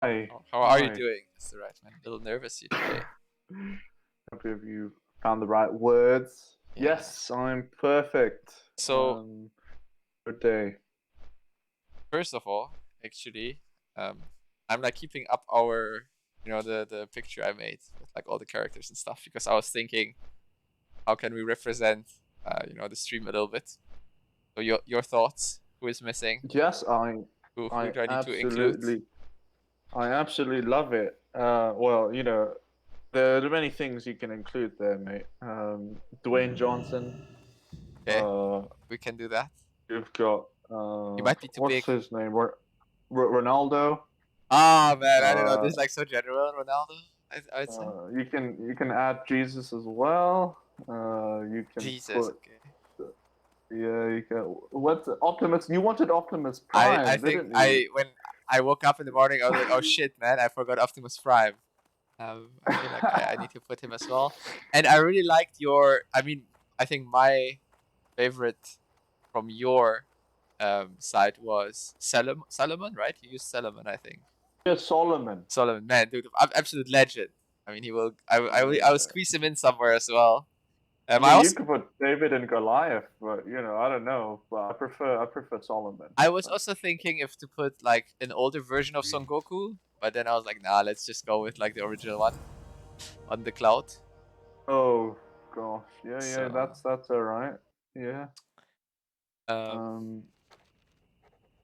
Hi. How are you Hi. doing? That's right, man. A little nervous here today. Hope you found the right words. Yeah. Yes, I'm perfect. So Good day. first of all, actually, I'm like keeping up our, the picture I made with like all the characters and stuff because I was thinking, how can we represent, the stream a little bit? So your thoughts? Who is missing? Yes, Who I do I need to include? absolutely love it. Well, there are many things you can include there, mate. Dwayne Johnson. Okay, Uh, we can do that. you've got He might be too what's big. his name? Ronaldo. Ah, man, I don't know. Uh, This is like so general, Ronaldo. I'd say you can add Jesus as well. You can Jesus. put Okay. Yeah, you can. What's Optimus? You wanted Optimus I Prime, think didn't you? when I woke up in the morning, I was like, oh shit, man, I forgot Optimus Prime. I feel like I need to put him as well. And I really liked your. I mean, I think my favorite from your side was Solomon, right? You used Solomon, I think. Yeah, Solomon. Solomon, man, dude, absolute legend. I mean, he will. Yeah. I will squeeze him in somewhere as well. I I mean, you also could put David and Goliath, but I don't know. But I prefer Solomon. I was So. also thinking if to put like an older version of Son Goku, but then I was like, nah, let's just go with like the original one on the cloud. Oh gosh, yeah, So that's all right. Yeah. um, Um.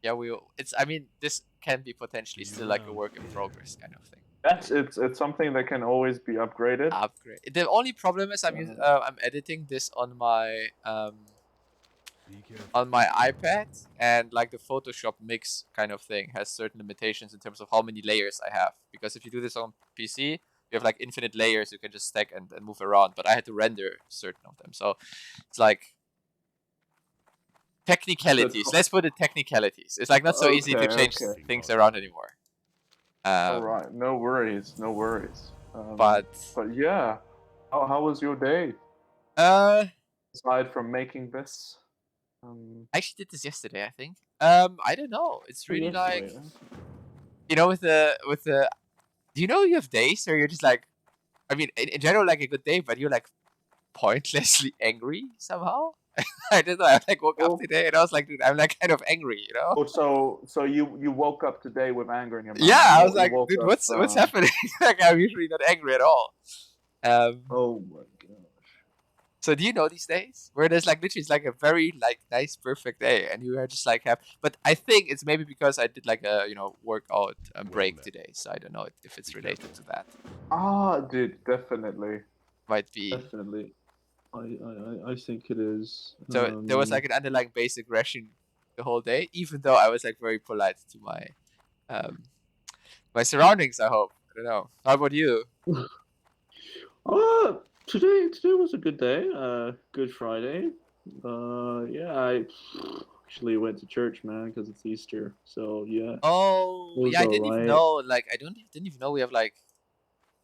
yeah, it's. I mean, this can be potentially still like a work in progress kind of thing. That's it's something that can always be upgraded. Upgrade. The only problem is Uh, I'm editing this on my iPad, and like the Photoshop mix kind of thing has certain limitations in terms of how many layers I have. Because if you do this on PC, you have like infinite layers you can just stack and move around. But I had to render certain of them, so it's like technicalities. Let's put it technicalities. It's like not so easy to change okay. things around anymore. All Um, right. No worries. No worries. but But yeah, how was your day uh, aside from making this? I actually did this yesterday, I think. I don't know. It's really like, Yesterday. with the. Do you know you have days where you're just like, I mean, in general, like a good day, but you're like pointlessly angry somehow. I don't know. I like woke up Oh, today and I was like, dude, I'm like kind of angry, you know? so you woke up today with anger in your Yeah, mind. I was You like, woke dude, up. what's happening? Like, I'm usually not angry at all. Oh my gosh. So do you know these days where there's like literally it's like a very like nice perfect day and you are just like have, but I think it's maybe because I did like a workout break today, so I don't know if it's related to that. Ah, dude, definitely, Might be. definitely. I think it is. So there was like an underlying base aggression the whole day, even though I was like very polite to um my surroundings. I hope. I don't know. How about you? Today was a good day. Good Friday. Yeah, I actually went to church, man, because it's Easter. So yeah, it Oh was yeah, I all didn't even right. know. Like I didn't even know we have like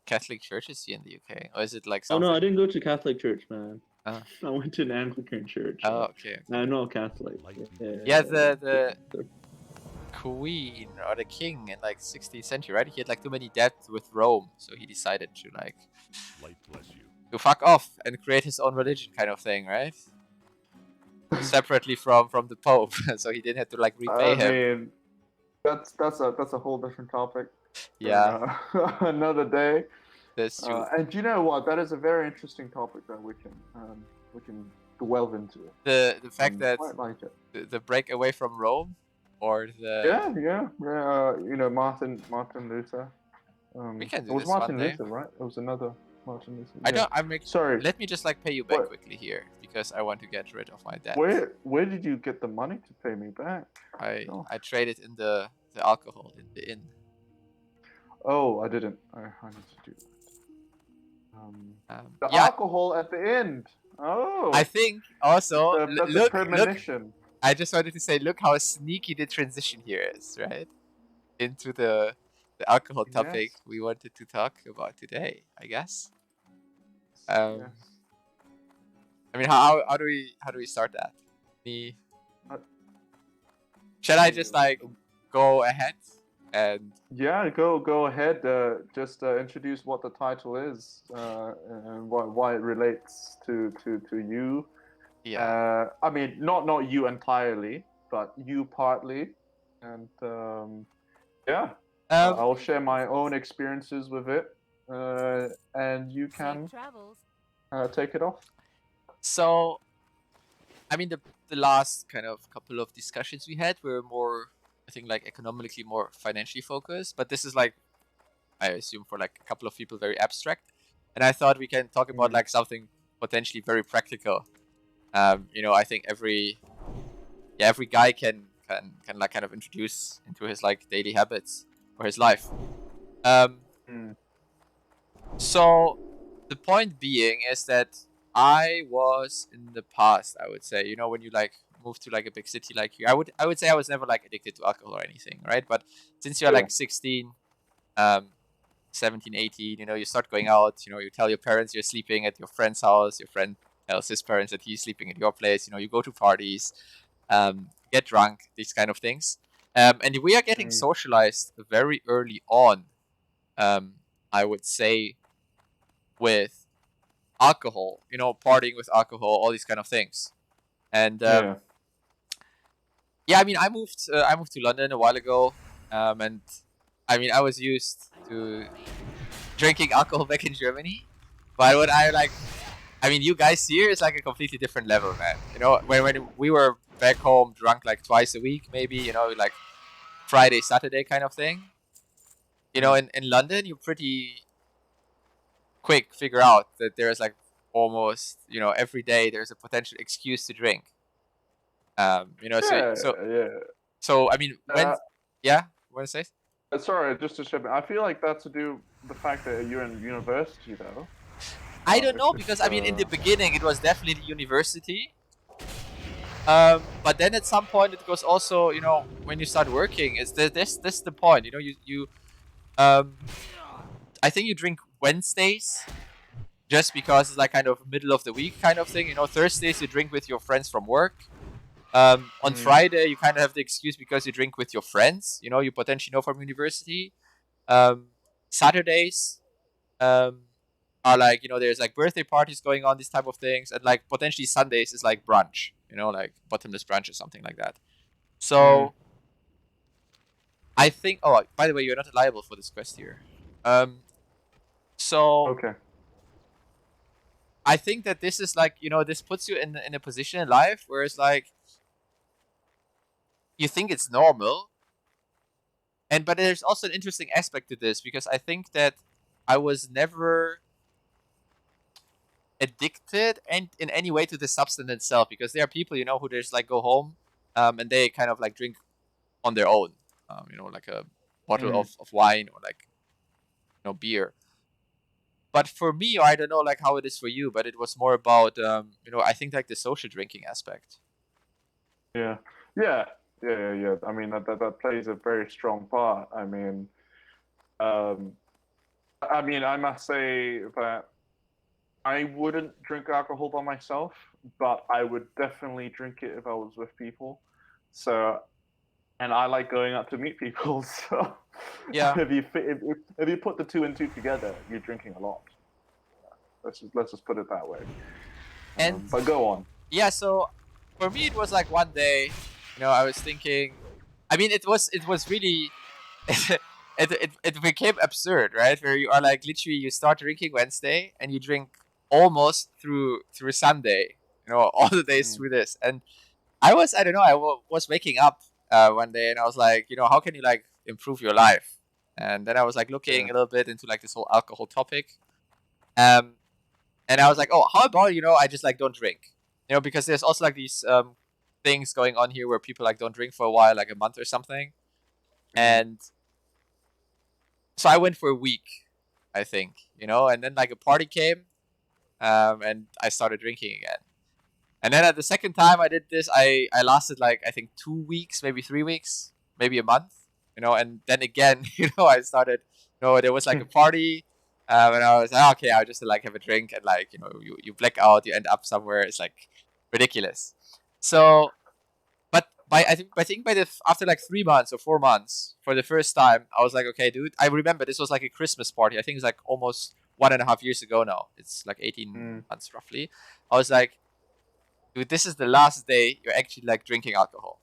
Catholic churches here in the UK, or is it like Oh no, I something? didn't go to Catholic church, man. Uh, I went to an Anglican church. oh, okay, okay. I'm not Catholic. Yeah, the queen or the king in like 16th century, right? He had like too many debts with Rome, so he decided to like to fuck off and create his own religion, kind of thing, right? Separately from the Pope, so he didn't have to like repay I him. mean, that's a whole different topic Yeah, for another day. that's true. And you know what? That is a very interesting topic that we can delve into. The fact that Quite like it. the break away from Rome, or the Yeah. Martin Luther. we can It do was this one Martin day. Luther, right? It was another Martin Luther. I Yeah. don't. I'm. Sorry. Let me just like pay you back What? quickly here because I want to get rid of my debt. Where did you get the money to pay me back? I traded in the alcohol in the inn. Oh, I didn't. I need to do that. The Yeah, alcohol at the end. I Oh, think also that's a look. premonition. I just wanted to say, look how sneaky the transition here is, right? Into the alcohol topic Yes. we wanted to talk about today, I guess. Yes. I mean, how do we start that? Me, Uh, shall I just like go ahead And Yeah, go ahead. Just introduce what the title is, and why it relates to you. yeah. I mean, not you entirely, but you partly, and yeah, Um, I'll share my own experiences with it, and you Safe can travels. take it off. so I mean, the last kind of couple of discussions we had were more, I think, like economically more financially focused. But this is like, I assume, for like a couple of people, very abstract. And I thought we can talk about Mm, like something potentially very practical. I think every guy can like kind of introduce into his like daily habits or his life. Um, mm, so the point being is that I was in the past, I would say, when you like move to like a big city like here, I would say I was never like addicted to alcohol or anything, right? But since you're yeah. like 16, um, 17, 18, you start going out, you tell your parents you're sleeping at your friend's house, your friend tells his parents that he's sleeping at your place, you go to parties, get drunk, these kind of things. And we are getting Mm, socialized very early on, um, I would say, with alcohol, partying with alcohol, all these kind of things. And yeah. yeah, I mean, I moved to London a while ago, and I mean, I was used to drinking alcohol back in Germany, but what I mean, you guys here is like a completely different level, man. When we were back home, drunk like twice a week, maybe, like Friday, Saturday kind of thing. Mm. In London, you pretty quick figure out that there's like almost, every day there's a potential excuse to drink. So Yeah, so yeah. so I mean, Uh, yeah, what to say? Sorry, just to chip in. I feel like that's to do with the fact that you're in university, though. I don't know, If because I mean, in the beginning it was definitely the university. But then at some point it goes also, when you start working, is this the point? Um, I think you drink Wednesdays just because it's like kind of middle of the week kind of thing. Thursdays you drink with your friends from work. On mm, Friday you kind of have the excuse because you drink with your friends. You potentially know from university. Um, Saturdays um, are like, there's like birthday parties going on, these type of things, and like potentially Sundays is like brunch. Like bottomless brunch or something like that. mm, So I think. Oh, by the way, you're not liable for this quest here. Um, so okay. I think that this is like, this puts you in a position in life where it's like you think it's normal, and but there's also an interesting aspect to this, because I think that I was never addicted and in any way to the substance itself, because there are people, who just like go home, and they kind of like drink on their own, like a bottle Mm, of wine or like beer. But for me, or I don't know like how it is for you, but it was more about I think like the social drinking aspect. yeah, yeah, yeah. I mean, that plays a very strong part. Um, I mean, I must say that I wouldn't drink alcohol by myself, but I would definitely drink it if I was with people. So, and I like going out to meet people. So, Yeah. if you put the two and two together, you're drinking a lot. Let's just put it that way. And But go on. yeah, so for me it was like one day, I was thinking, I mean, it was really it became absurd, right? Where you are like literally you start drinking Wednesday and you drink almost through Sunday, all the days Mm, through this. And I don't know, was waking up one day and I was like, how can you like improve your life? And then I was like looking yeah. a little bit into like this whole alcohol topic. Um, and I was like, oh, how about I just like don't drink, because there's also like these things going on here where people like don't drink for a while, like a month or something. Mm, And so I went for a week, I think, and then like a party came, and I started drinking again. And then at the second time I did this, I lasted like I think 2 weeks, maybe 3 weeks, maybe a month, and then again, I started, there was like a party, and I was like, okay, I'll just like have a drink, and like, you black out, you end up somewhere, it's like ridiculous. So, but I think after like 3 months or 4 months, for the first time, I was like, okay, dude. I remember this was like a Christmas party. I think it's like almost 1.5 years ago now. It's like 18 months roughly. I was like, dude, this is the last day you're actually like drinking alcohol.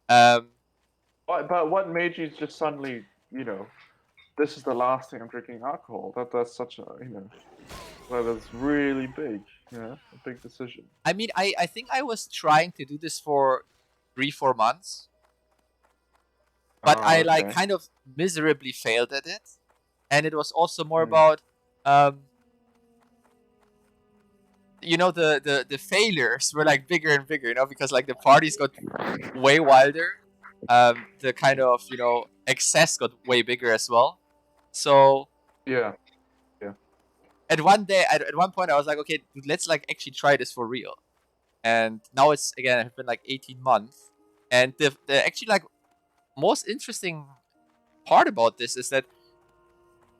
But what made you just suddenly, this is the last thing I'm drinking alcohol? That's such a, well, that's really big, a big decision. I mean, I think I was trying to do this for 3-4 months, but I like kind of miserably failed at it, and it was also more about, the failures were like bigger and bigger, because like the parties got way wilder, the kind of excess got way bigger as well. So yeah. At one point, I was like, okay, let's like actually try this for real. And now it's been like 18 months, and the actually like most interesting part about this is that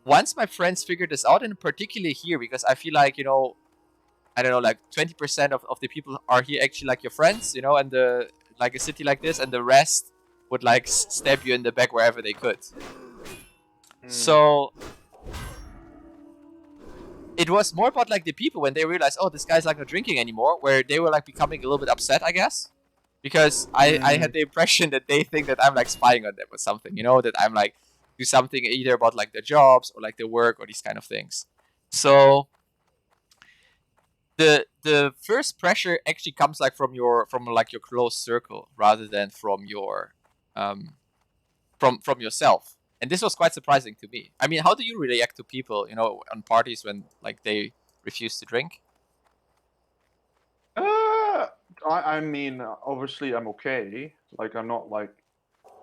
once my friends figured this out, and particularly here, because I feel like I don't know, like 20% of the people are here actually like your friends, and the like a city like this, and the rest would like stab you in the back wherever they could. So it was more about like the people when they realized, oh, this guy's like not drinking anymore, where they were like becoming a little bit upset, I guess, because I had the impression that they think that I'm like spying on them or something, that I'm like do something either about like their jobs or like their work or these kind of things. So the first pressure actually comes like from your close circle rather than from your from yourself. And this was quite surprising to me. I mean, how do you react to people, on parties when like they refuse to drink? I mean, obviously I'm okay. Like, I'm not like,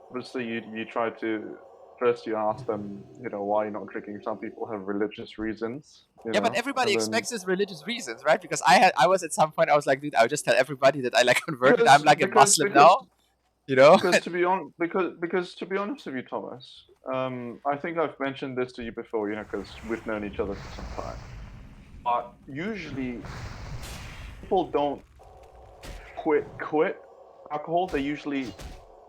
obviously you try to, first you ask them, why you're not drinking. Some people have religious reasons. But everybody expects this religious reasons, right? Because I was at some point, I was like, dude, I would just tell everybody that I like converted. I'm like a Muslim now. Because to be honest with you, Thomas, I think I've mentioned this to you before, because we've known each other for some time. But usually, people don't quit alcohol. They usually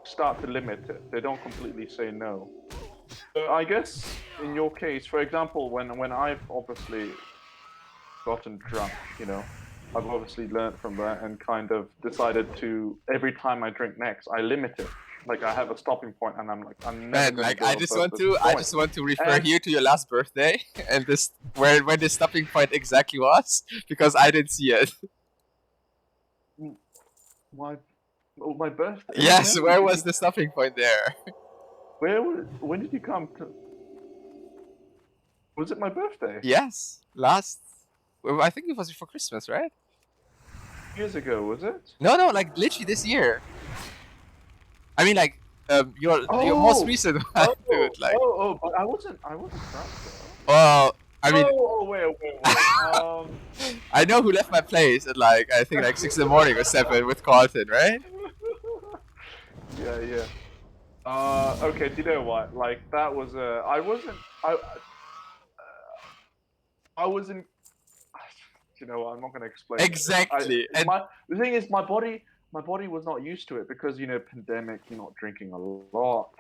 start to limit it. They don't completely say no. So I guess in your case, for example, when I've obviously gotten drunk, I've obviously learned from that and kind of decided to, every time I drink next, I limit it. Like, I have a stopping point, and I'm like, I'm never gonna go I just want to refer here to your last birthday and this when the stopping point exactly was, because I didn't see it. My birthday? Yes, where was the stopping point there? When did you come to? Was it my birthday? Yes, I think it was before Christmas, right? Years ago, was it? No, like literally this year. I mean, like your most recent one, dude. Like, but I wasn't drunk though. Well, I mean, wait. I know who left my place at like I think like 6 in the morning or 7 with Carlton, right? Yeah. Okay, do you know what? Like, that was I wasn't. You know what? I'm not going to explain. Exactly. The thing is, my body was not used to it because pandemic. You're not drinking a lot.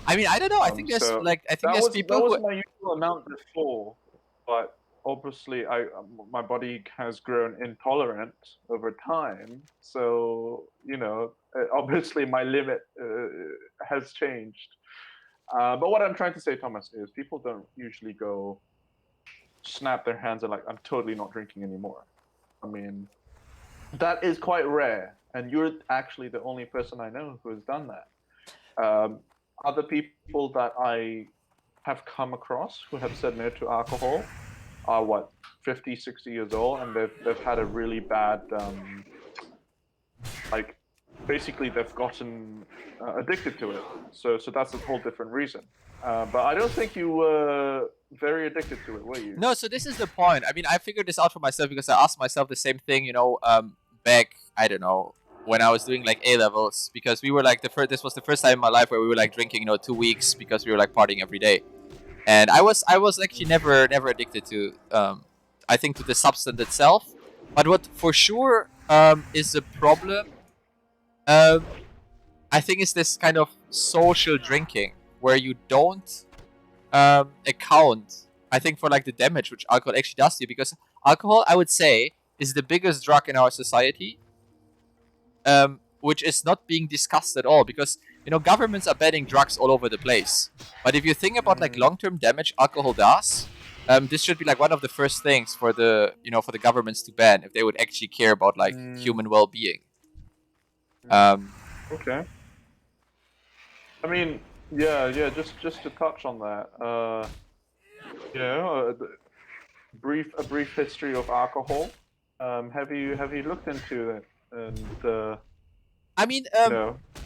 I mean, I don't know. I think there's people. That was my usual amount before, but obviously, my body has grown intolerant over time. So obviously, my limit has changed. But what I'm trying to say, Thomas, is people don't usually go snap their hands and like, I'm totally not drinking anymore. I mean, that is quite rare, and you're actually the only person I know who has done that. Other people that I have come across who have said no to alcohol are 50, 60 years old, and they've had a really bad basically they've gotten addicted to it. So that's a whole different reason. But I don't think you were very addicted to it, were you? No, so this is the point. I mean, I figured this out for myself because I asked myself the same thing, back, I don't know, when I was doing like A-levels, because we were like this was the first time in my life where we were like drinking, 2 weeks because we were like partying every day. And I was actually never addicted to, I think, to the substance itself. But what for sure is a problem I think it's this kind of social drinking where you don't account, I think, for like the damage which alcohol actually does to you, because alcohol, I would say, is the biggest drug in our society, which is not being discussed at all, because governments are banning drugs all over the place. But if you think about like long-term damage alcohol does, this should be like one of the first things for the for the governments to ban if they would actually care about like human well-being. Okay. I mean, yeah. Just to touch on that, a brief history of alcohol. Have you looked into it? And I mean,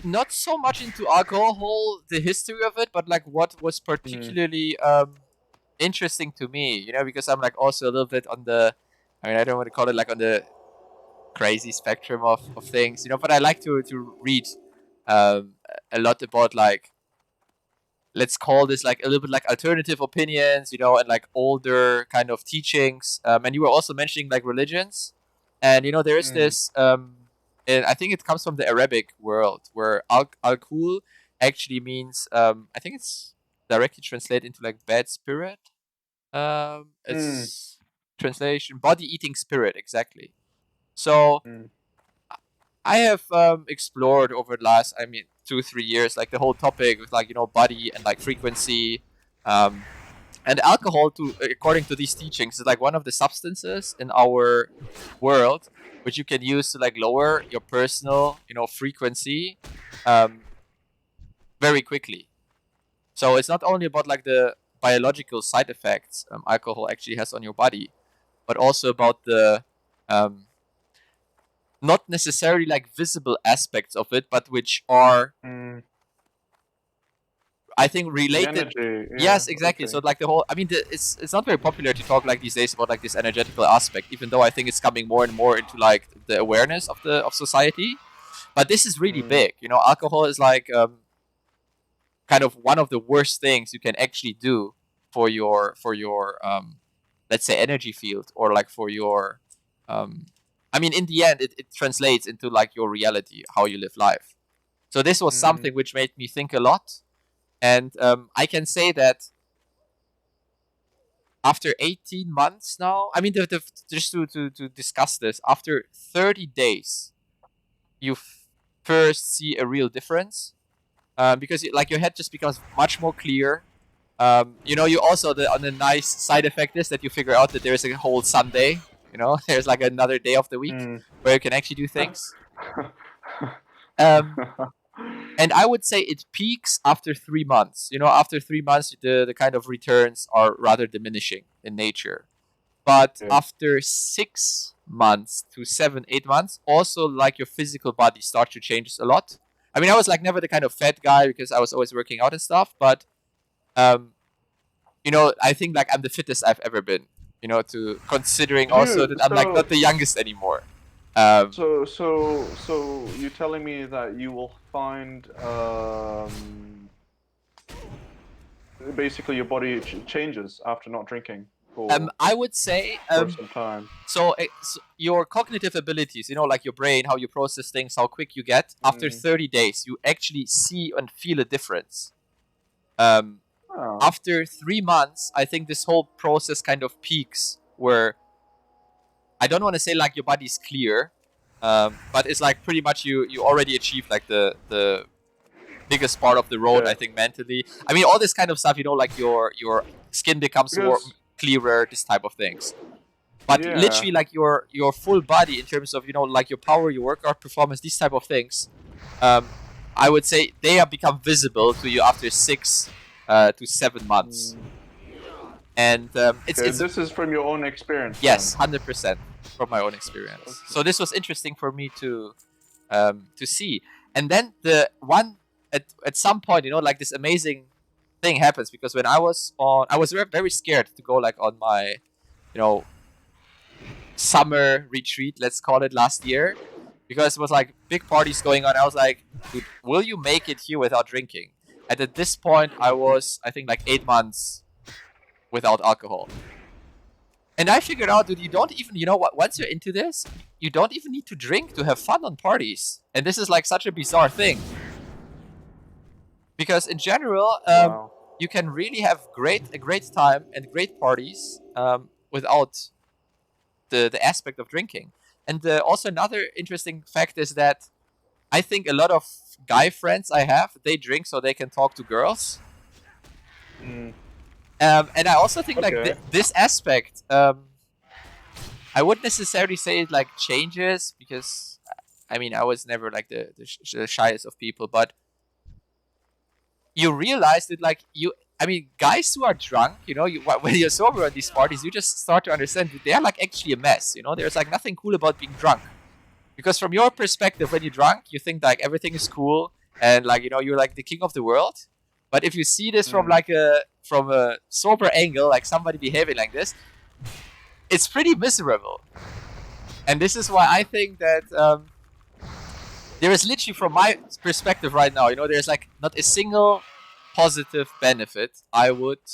not so much into alcohol, the history of it, but like what was particularly interesting to me, because I'm like also a little bit on the, I mean, I don't want to call it like on the crazy spectrum of things, but I like to read a lot about like, let's call this like a little bit like alternative opinions, and like older kind of teachings. And you were also mentioning like religions, and there is this. And I think it comes from the Arabic world where al-kul actually means. I think it's directly translated into like bad spirit. It's translation body eating spirit, exactly. So I have explored over the last, 2-3 years, like the whole topic with like body and like frequency, and alcohol. According to these teachings, is like one of the substances in our world which you can use to like lower your personal frequency, very quickly. So it's not only about like the biological side effects alcohol actually has on your body, but also about the not necessarily like visible aspects of it, but which are, I think, related. energy, Yes, exactly. okay. So like the whole, I mean, it's not very popular to talk like these days about like this energetical aspect, even though I think it's coming more and more into like the awareness of society. But this is really big. Alcohol is like kind of one of the worst things you can actually do for your let's say energy field, or like for your I mean, in the end, it translates into like your reality, how you live life. So this was something which made me think a lot. And I can say that after 18 months now, I mean, just to discuss this, after 30 days, you first see a real difference, because like your head just becomes much more clear. You also, on the nice side effect is that you figure out that there's a whole Sunday. There's like another day of the week where you can actually do things. And I would say it peaks after 3 months. After 3 months, the kind of returns are rather diminishing in nature. But after 6 months to 7, 8 months, also like your physical body starts to change a lot. I mean, I was like never the kind of fat guy because I was always working out and stuff. But, I think like I'm the fittest I've ever been, to considering also that I'm like not the youngest anymore. So you're telling me that you will find basically your body changes after not drinking for I would say for some time. So your cognitive abilities, like your brain, how you process things, how quick you get, after 30 days, you actually see and feel a difference. After 3 months, I think this whole process kind of peaks, where I don't want to say like your body's clear, but it's like pretty much you already achieved like the biggest part of the road. I think mentally, I mean, all this kind of stuff, like your skin becomes more clearer, this type of things. But literally, like your full body in terms of like your power, your workout performance, these type of things, I would say they have become visible to you after 6 to 7 months. And this is from your own experience. Yes, 100% from my own experience. Okay. So this was interesting for me to see. And then the one at some point, like this amazing thing happens, because when I was very scared to go like on my summer retreat, let's call it, last year, because it was like big parties going on. I was like, dude, will you make it here without drinking? And at this point, I was, I think, like 8 months without alcohol. And I figured out, dude, you don't even, you know what, once you're into this, you don't even need to drink to have fun on parties. And this is like such a bizarre thing. Because in general, Wow. you can really have a great time and great parties without the aspect of drinking. And also another interesting fact is that I think a lot of guy friends I have, they drink so they can talk to girls. Mm. And I also think like Okay. this aspect, I wouldn't necessarily say it like changes because I mean I was never like the shyest of people, but you realize that like I mean guys who are drunk, you know, when you're sober at these parties, you just start to understand that they're like actually a mess. You know, there's like nothing cool about being drunk. Because from your perspective, when you're drunk, you think like everything is cool and like you know you're like the king of the world. But if you see this from like a sober angle, like somebody behaving like this, it's pretty miserable. And this is why I think that there is literally, from my perspective right now, you know, there's like not a single positive benefit I would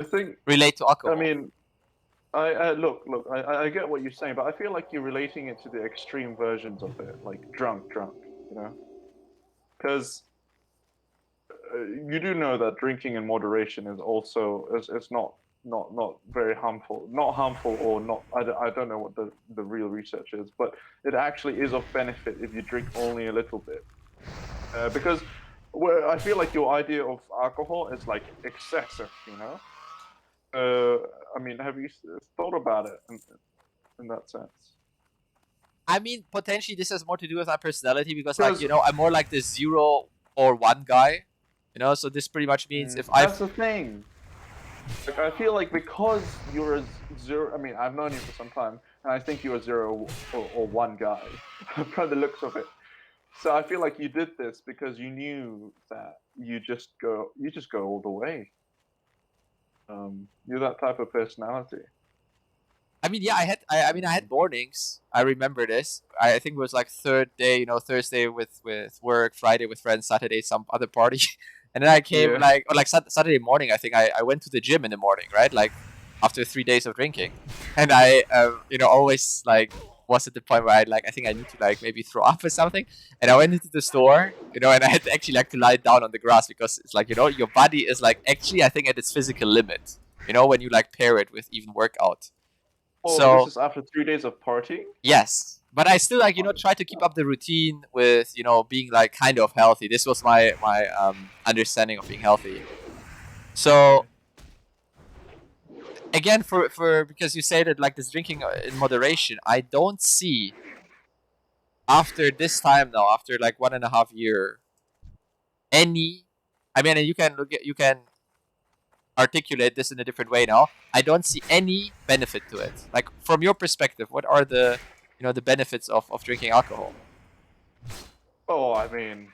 I think. relate to alcohol. I mean, I look. I get what you're saying, but I feel like you're relating it to the extreme versions of it, like drunk. You know, because you do know that drinking in moderation is also is not very harmful, not harmful or not. I don't know what the real research is, but it actually is of benefit if you drink only a little bit, because where I feel like your idea of alcohol is like excessive, you know. I mean, have you thought about it in that sense? I mean, potentially this has more to do with my personality because, like, you know, I'm more like the 0 or 1 guy. You know, so this pretty much means if I. That's the thing. Like, I feel like because you're a zero. I mean, I've known you for some time, and I think you're a 0 or 1 guy, from the looks of it. So I feel like you did this because you knew that you just go all the way. You're that type of personality. I mean, yeah, I mean, I had mornings. I remember this. I think it was like third day, you know, Thursday with work, Friday with friends, Saturday some other party, and then I came Yeah. like, or like Saturday morning. I think I went to the gym in the morning, right? Like after 3 days of drinking, and I, you know, always like was at the point where I think I need to like maybe throw up or something, and I went into the store, you know, and I had to actually like to lie down on the grass because it's like, you know, your body is like actually I think at its physical limit, you know, when you like pair it with even workout. Oh, this So is after 3 days of partying? yes, but I still like, you know, try to keep up the routine with, you know, being like kind of healthy. This was my understanding of being healthy. So again, for because you say that like this drinking in moderation, I don't see after this time now, after like 1.5 year, any. I mean, you can look at, you can articulate this in a different way now. I don't see any benefit to it. Like from your perspective, what are the, you know, the benefits of drinking alcohol? Oh, I mean,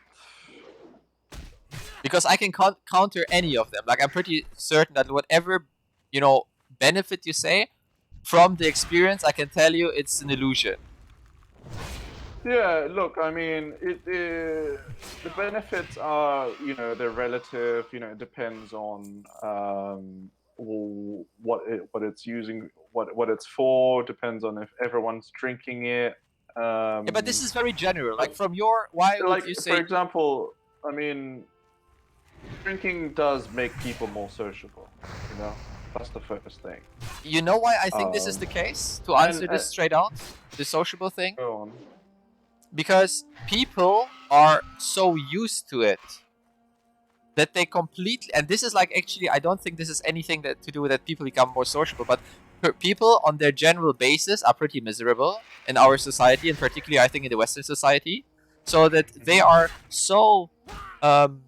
Because I can counter any of them. Like I'm pretty certain that whatever, you know, benefit you say, from the experience, I can tell you it's an illusion. yeah. Look, I mean, the benefits are, you know, they're relative. You know, it depends on what it's using, what it's for. Depends on if everyone's drinking it. Yeah, but this is very general. Like But from your, why would like you for say? example, I mean, drinking does make people more sociable. You know, that's the first thing. You know why I think this is Um, the case? To answer and this straight out, the sociable thing, go on. because people are so used to it that they completely, and this is like actually I don't think this is anything that to do with that people become more sociable, but people on their general basis are pretty miserable in our society, and particularly I think in the Western society, so that they are so um,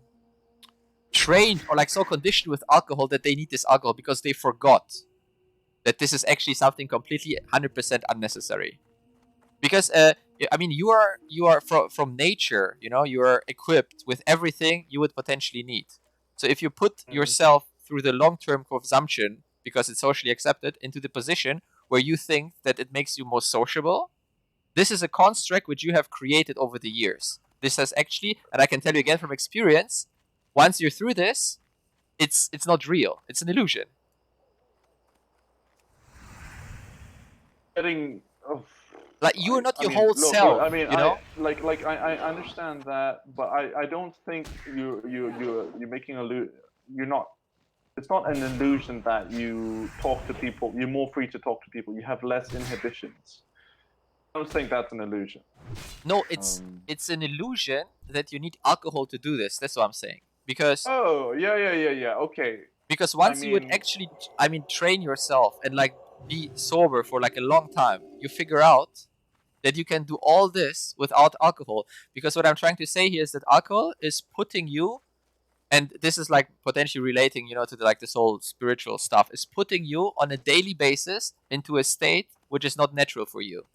trained or like so conditioned with alcohol that they need this alcohol because they forgot that this is actually something completely 100% unnecessary. Because I mean, you are from nature, you know, you are equipped with everything you would potentially need. So if you put Mm. yourself through the long-term consumption because it's socially accepted into the position where you think that it makes you more sociable, this is a construct which you have created over the years. This has actually, and I can tell you again from experience, once you're through this, it's not real. It's an illusion. getting. Oh, Like you're not I your mean, whole look. self, I mean, you know. I understand that, but I don't think you're making you're not. It's not an illusion that you talk to people. You're more free to talk to people. You have less inhibitions. I don't think that's an illusion. No, it's an illusion that you need alcohol to do this. That's what I'm saying. Because Oh, yeah. Okay. because I once you would mean, actually, I mean, train yourself and like be sober for like a long time, you figure out that you can do all this without alcohol. Because what I'm trying to say here is that alcohol is putting you, and this is like potentially relating, you know, to like this whole spiritual stuff, is putting you on a daily basis into a state which is not natural for you.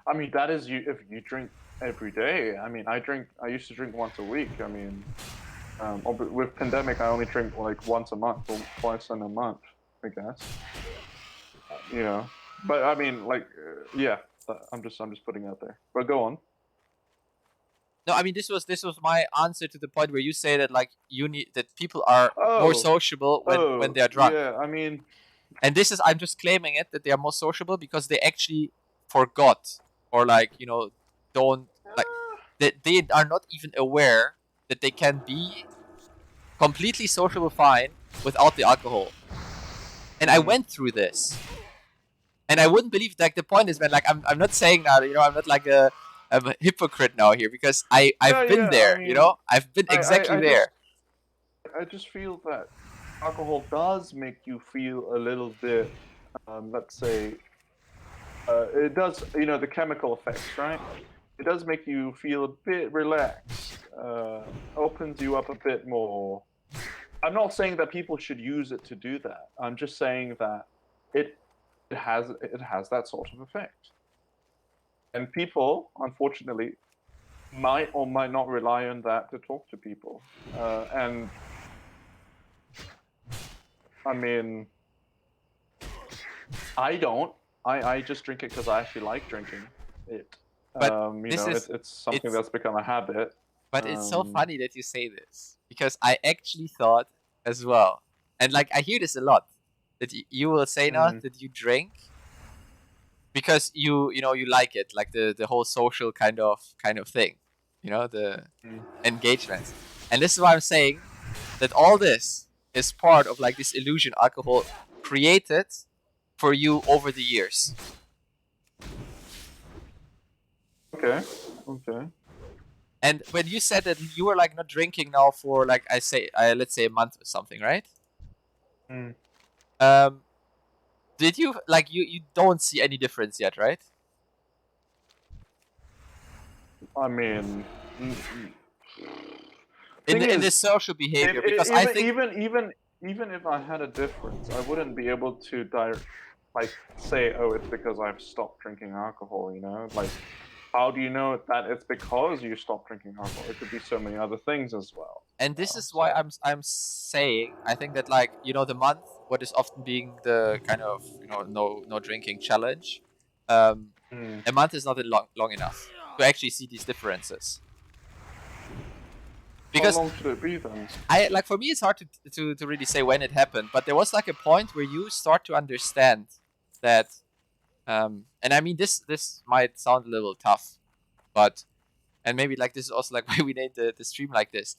I mean that is you if you drink every day. I mean, I used to drink once a week. I mean, with pandemic, I only drink like once a month or twice in a month, I guess. You know, but I mean, like, yeah. I'm just putting it out there. But go on. No, I mean this was my answer to the point where you say that like you need that people are more Oh, sociable when they are drunk. yeah. I mean, And this is I'm just claiming it that they are more sociable because they actually forgot or like, you know, don't like that they are not even aware that they can be completely sociable fine without the alcohol. And I mm, went through this. And I wouldn't believe like the point is, man, like I'm not saying that, you know, I'm not like I'm a hypocrite now here because I've been yeah. I there, you mean, know? I've been exactly I there. I just feel that alcohol does make you feel a little bit, let's say, it does, you know, the chemical effects, right? It does make you feel a bit relaxed, opens you up a bit more. I'm not saying that people should use it to do that. I'm just saying that it it has that sort of effect. And people, unfortunately, might or might not rely on that to talk to people. And I mean, I don't. I just drink it because I actually like drinking it. But You this know, is it's something it's that's become a habit. but it's so Um, funny that you say this because I actually thought as well. And like I hear this a lot that you will say now mm, that you drink because you know you like it, like the whole social kind of thing, you know, the mm. engagement. And this is why I'm saying that all this is part of like this illusion alcohol created for you over the years. Okay, okay. And when you said that you were like not drinking now for like let's say a month or something, right? Mm. Um, did you like you don't see any difference yet, right? I mean, In thing in this is, social behavior, because I think even if I had a difference, I wouldn't be able to like say, oh, it's because I've stopped drinking alcohol. You know, like how do you know that it's because you stopped drinking alcohol? It could be so many other things as well. and You this know, is why so. I'm saying I think that like you know the month what is often being the kind of you know no drinking challenge, um, Mm. a month is not long enough to actually see these differences How because long should it be then? I like for me it's hard to really say when it happened, but there was like a point where you start to understand that, and I mean this might sound a little tough, but and maybe like this is also like why we named the stream like this,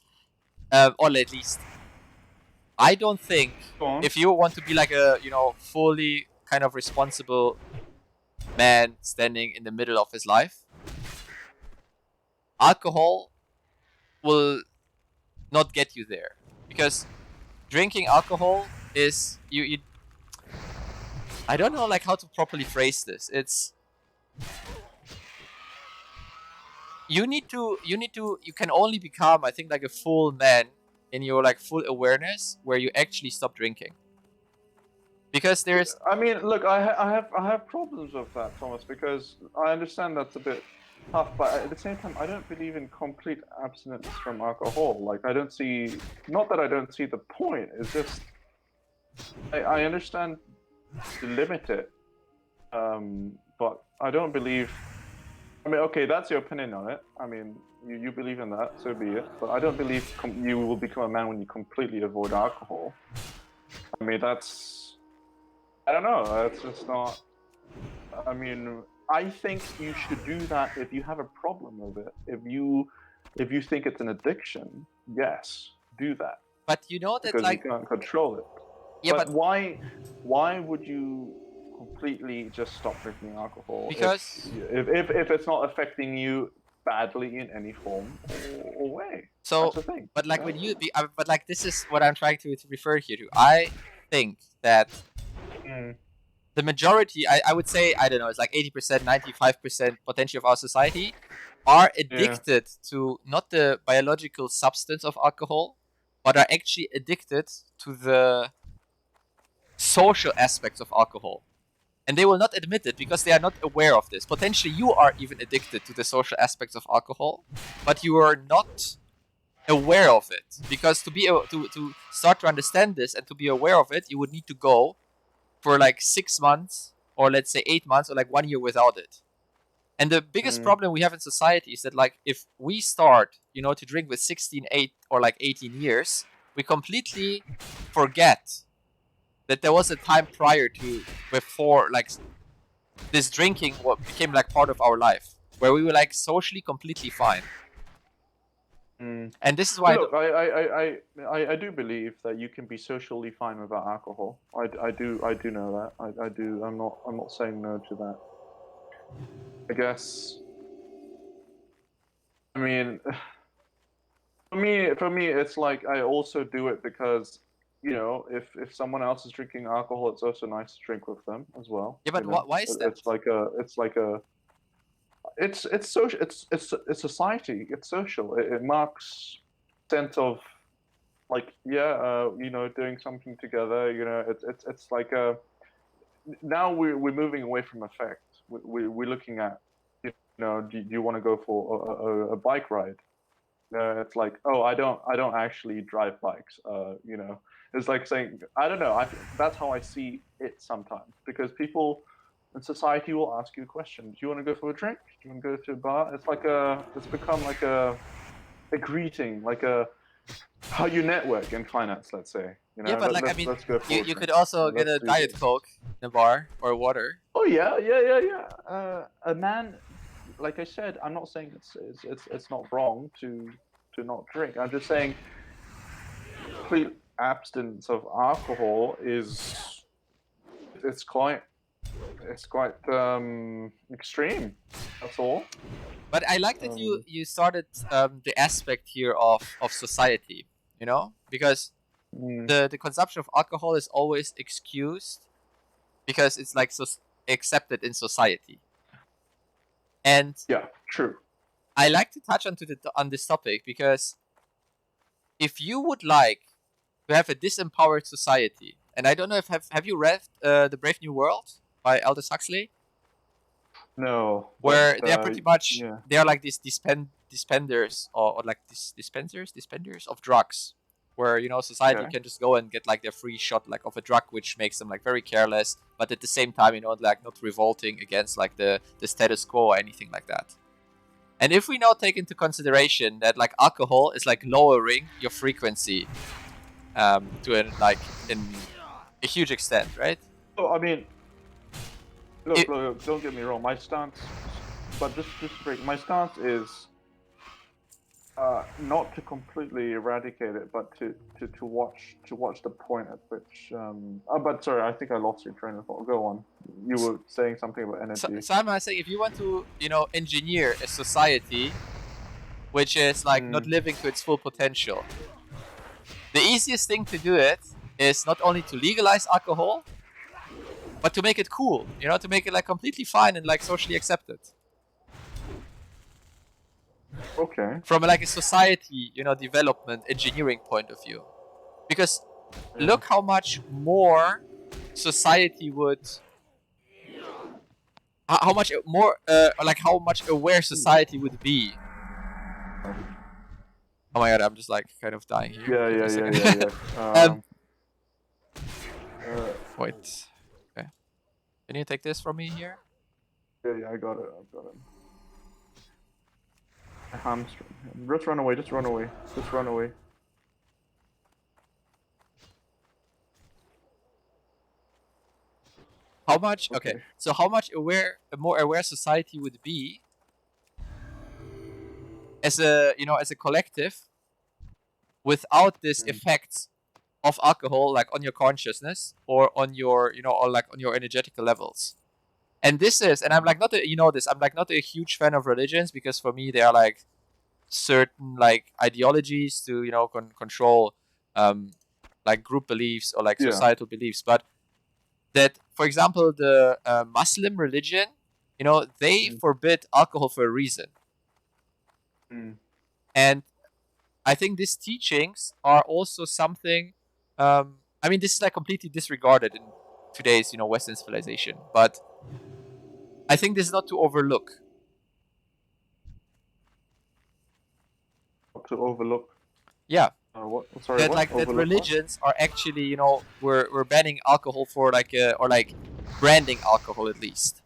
or at least I don't think Go on. if you want to be like a you know fully kind of responsible man standing in the middle of his life, alcohol will not get you there because drinking alcohol is you I don't know like how to properly phrase this. It's you can only become I think like a full man in your like full awareness where you actually stop drinking. Because there's I mean, look, I have problems with that, Thomas, because I understand that's a bit tough, but at the same time, I don't believe in complete abstinence from alcohol. Like, I don't see, not that I don't see the point. It's just I understand to limit it, but I don't believe. I mean, okay, that's your opinion on it. I mean, you believe in that, so be it. But I don't believe you will become a man when you completely avoid alcohol. I mean, that's I don't know. It's just not. I mean, I think you should do that if you have a problem with it. If you think it's an addiction, yes, do that. But you know that Because you like can't control it. yeah, But but why would you completely just stop drinking alcohol because if it's not affecting you badly in any form or way? so That's the thing. but like when you be but like this is what I'm trying to refer here to. I think that Mm, the majority, I would say, I don't know, it's like 80%, 95% potential of our society are yeah. addicted to not the biological substance of alcohol, but are actually addicted to the social aspects of alcohol. And they will not admit it because they are not aware of this. Potentially, you are even addicted to the social aspects of alcohol, but you are not aware of it. Because to start to understand this and to be aware of it, you would need to go for like 6 months or let's say 8 months or like 1 year without it. And the biggest Mm, problem we have in society is that like if we start, to drink with 16, 8 or like 18 years, we completely forget that there was a time prior to before like this drinking what became like part of our life where we were like socially completely fine. mm. And this is why Look, I do believe that you can be socially fine without alcohol. I do know that. I do. I'm not saying no to that. I guess. I mean, for me, it's like I also do it because if someone else is drinking alcohol, it's also nice to drink with them as well. yeah, but why is that? It's like a it's social. It's society. It's social. It marks sense of like doing something together. It's like a now we're moving away from effect. We're looking at do you want to go for a bike ride? It's like, oh, I don't actually drive bikes. It's like saying, I don't know. That's how I see it sometimes because people in society will ask you a question. Do you want to go for a drink? Do you want to go to a bar? It's become like a greeting, like a how you network in finance. Let's say, Yeah, but like I mean, let's go for a you drink. could also get Let's a do diet this. coke in a bar or water. Oh yeah. A man, like I said, I'm not saying it's not wrong to not drink. I'm just saying complete abstinence of alcohol is it's quite it's quite extreme. That's all. But I like that you Um, you started the aspect here of society, because mm, the consumption of alcohol is always excused because it's like so accepted in society. And yeah, true. I like to touch on this topic because if you would like to have a disempowered society, and I don't know if have you read The Brave New World by Aldous Huxley, No, but where they are pretty much yeah, they are like these dispenders or like dispensers of drugs, where society okay, can just go and get like their free shot like of a drug which makes them like very careless, but at the same time like not revolting against like the status quo or anything like that. And if we now take into consideration that like alcohol is like lowering your frequency to in a huge extent, right? so I mean, It, look, don't get me wrong. My stance, but just break. My stance is not to completely eradicate it, but to watch the point at which. But sorry, I think I lost your train of thought. Go on. You were saying something about energy. so I'm saying if you want to engineer a society which is like not Mm, living to its full potential, the easiest thing to do it is not only to legalize alcohol, but to make it cool. To make it like completely fine and like socially accepted. okay. From like a society, development engineering point of view. Because Yeah. look how much more society would how much more like how much aware society would be. Oh my god, I'm just like kind of dying here. Give me a second. Yeah. um wait. Okay. Can you take this from me here? Yeah. I got it. I've got it. A hamstring. Just run away. Just run away. Just run away. How much? Okay. So how much a more aware society would be as a collective without this effect of alcohol, like on your consciousness or on your or like on your energetical levels. And this is, and I'm like not I'm like not a huge fan of religions, because for me they are like certain like ideologies to control like group beliefs or like societal beliefs. But that, for example, the Muslim religion, they forbid alcohol for a reason. And I think these teachings are also something. I mean, this is like completely disregarded in today's Western civilization, but I think this is not to overlook. To overlook. Yeah. What? Sorry, what? Like that religions are actually we're banning alcohol for like or like branding alcohol at least.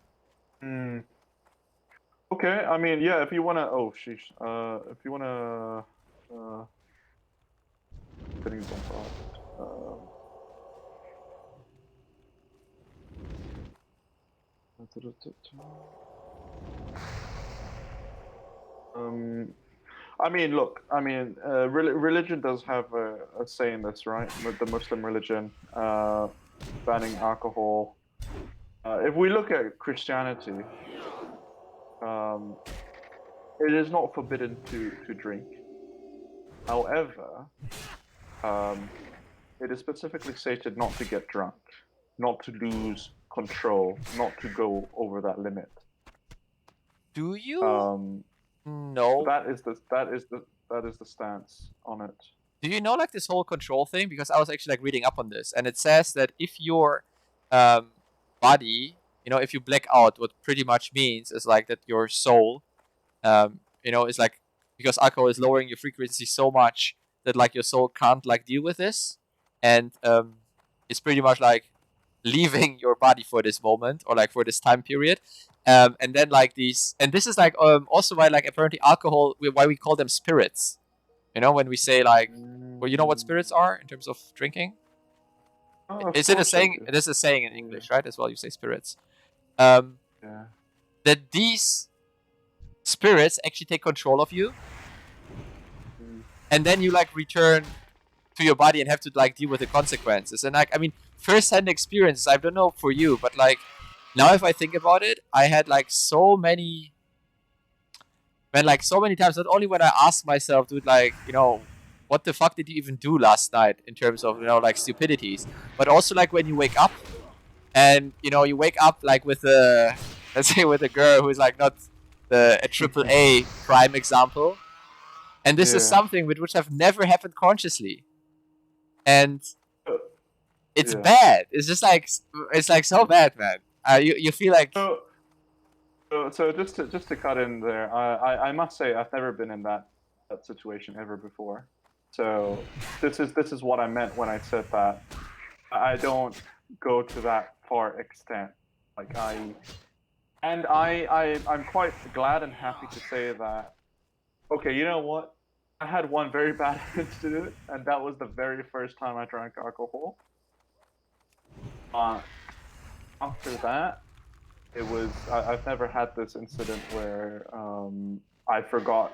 Okay, I mean, yeah, if you wanna, oh sheesh, if you wanna, getting bombarded. I mean, look, I mean, religion does have a say in this, right? The Muslim religion banning alcohol. If we look at Christianity, it is not forbidden to drink. However, it is specifically stated not to get drunk, not to lose control, not to go over that limit. Do you? No. That is the stance on it. Do you know like this whole control thing? Because I was actually like reading up on this, and it says that if your body, if you black out, what pretty much means is like that your soul, is like, because alcohol is lowering your frequency so much that like your soul can't like deal with this, and it's pretty much like leaving your body for this moment or like for this time period. And then like these, and this is like also why like apparently alcohol, why we call them spirits. When we say like, well, you know what spirits are in terms of drinking? Is it a saying? It is a saying in English, right? As well, you say spirits. That these spirits actually take control of you, and then you like return to your body and have to like deal with the consequences. And like, I mean, first-hand experiences. I don't know for you, but like now, if I think about it, I had like so many times. Not only when I ask myself, dude, like what the fuck did you even do last night in terms of like stupidities, but also like when you wake up, and you wake up like with let's say with a girl who is like not a AAA prime example, and this is something which have never happened consciously, and it's bad. It's just like so bad, man. You feel like. So just to cut in there, I must say I've never been in that situation ever before. So this is what I meant when I said that I don't go to that far extent. Like I'm quite glad and happy to say that. Okay, you know what? I had one very bad incident, and that was the very first time I drank alcohol. After that, it was I've never had this incident where I forgot.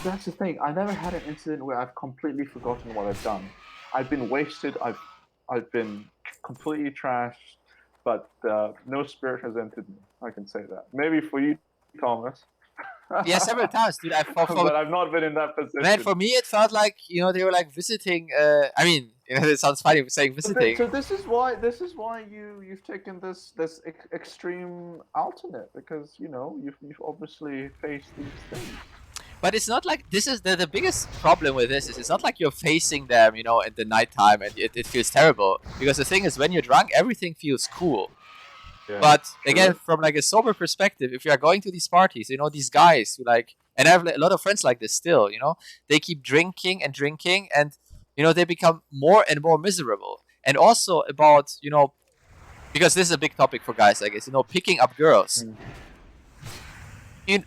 That's the thing. I never had an incident where I've completely forgotten what I've done. I've been wasted. I've been completely trashed, but no spirit has entered me. I can say that. Maybe for you, Thomas. Yeah, several times, dude. But I've not been in that position. Man, for me, it felt like they were like visiting. I mean, it sounds funny saying visiting. So this is why you've taken this extreme alternate, because you've obviously faced these things. But it's not like this is the biggest problem with this is it's not like you're facing them, at the nighttime and it feels terrible. Because the thing is, when you're drunk, everything feels cool. Yeah, but again, from like a sober perspective, if you are going to these parties, these guys who like, and I have a lot of friends like this still, they keep drinking and drinking, and they become more and more miserable. And also about because this is a big topic for guys, I guess, picking up girls.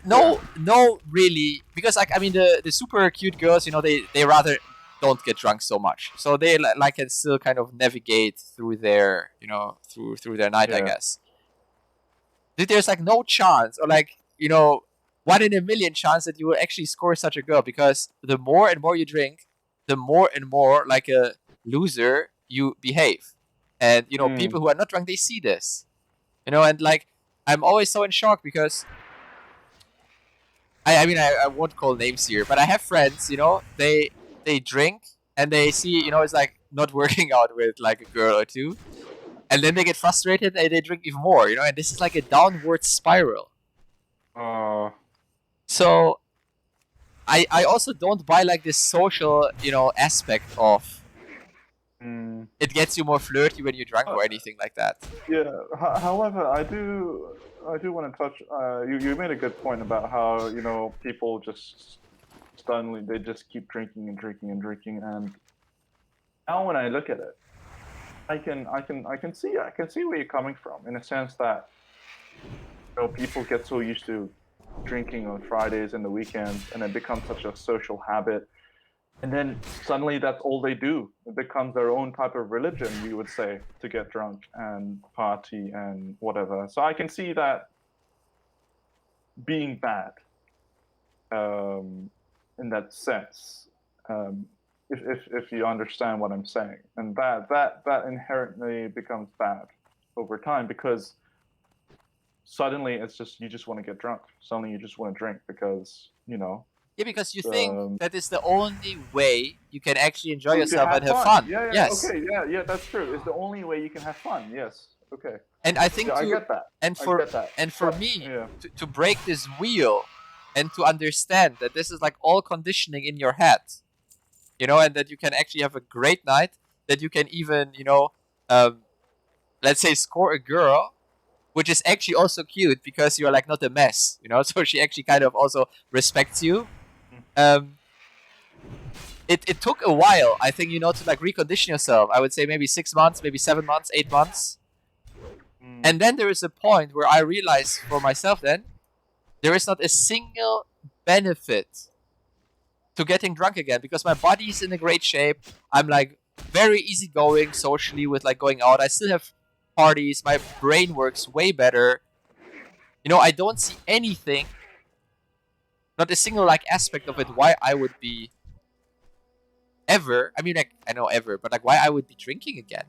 No, really, because like I mean the super cute girls, they rather don't get drunk so much, so they like can still kind of navigate through their through their night, I guess. Dude, there's like no chance, or like 1 in a million chance that you will actually score such a girl, because the more and more you drink, the more and more like a loser you behave. And people who are not drunk, they see this, and like I'm always so in shock, because I mean I won't call names here, but I have friends, they drink and they see, it's like not working out with like a girl or two, and then they get frustrated and they drink even more, and this is like a downward spiral. So I also don't buy like this social, aspect of it gets you more flirty when you're drunk or anything like that. Yeah. However, I do want to touch. You made a good point about how people just suddenly they just keep drinking and drinking and drinking, and now when I look at it, I can see where you're coming from, in a sense that people get so used to drinking on Fridays and the weekends, and it becomes such a social habit, and then suddenly that's all they do. It becomes their own type of religion, you would say, to get drunk and party and whatever. So I can see that being bad, in that sense, if you understand what I'm saying, and that inherently becomes bad over time, because suddenly it's just you just want to get drunk. Suddenly you just want to drink because Yeah, because you think that is the only way you can actually enjoy yourself and have fun. Yeah, yes. Okay, yeah, that's true. It's the only way you can have fun. Yes. Okay. And I think I get that. And for me, to break this wheel and to understand that this is like all conditioning in your head, and that you can actually have a great night, that you can even, let's say score a girl, which is actually also cute because you're like not a mess, so she actually kind of also respects you. It took a while, I think, to like recondition yourself. I would say maybe 6 months, maybe 7 months, 8 months. And then there is a point where I realized for myself then, there is not a single benefit to getting drunk again, because my body's in a great shape. I'm like very easygoing socially with like going out. I still have parties. My brain works way better. I don't see anything, not a single like aspect of it, why I would be ever, I mean, like, I know ever, but like why I would be drinking again.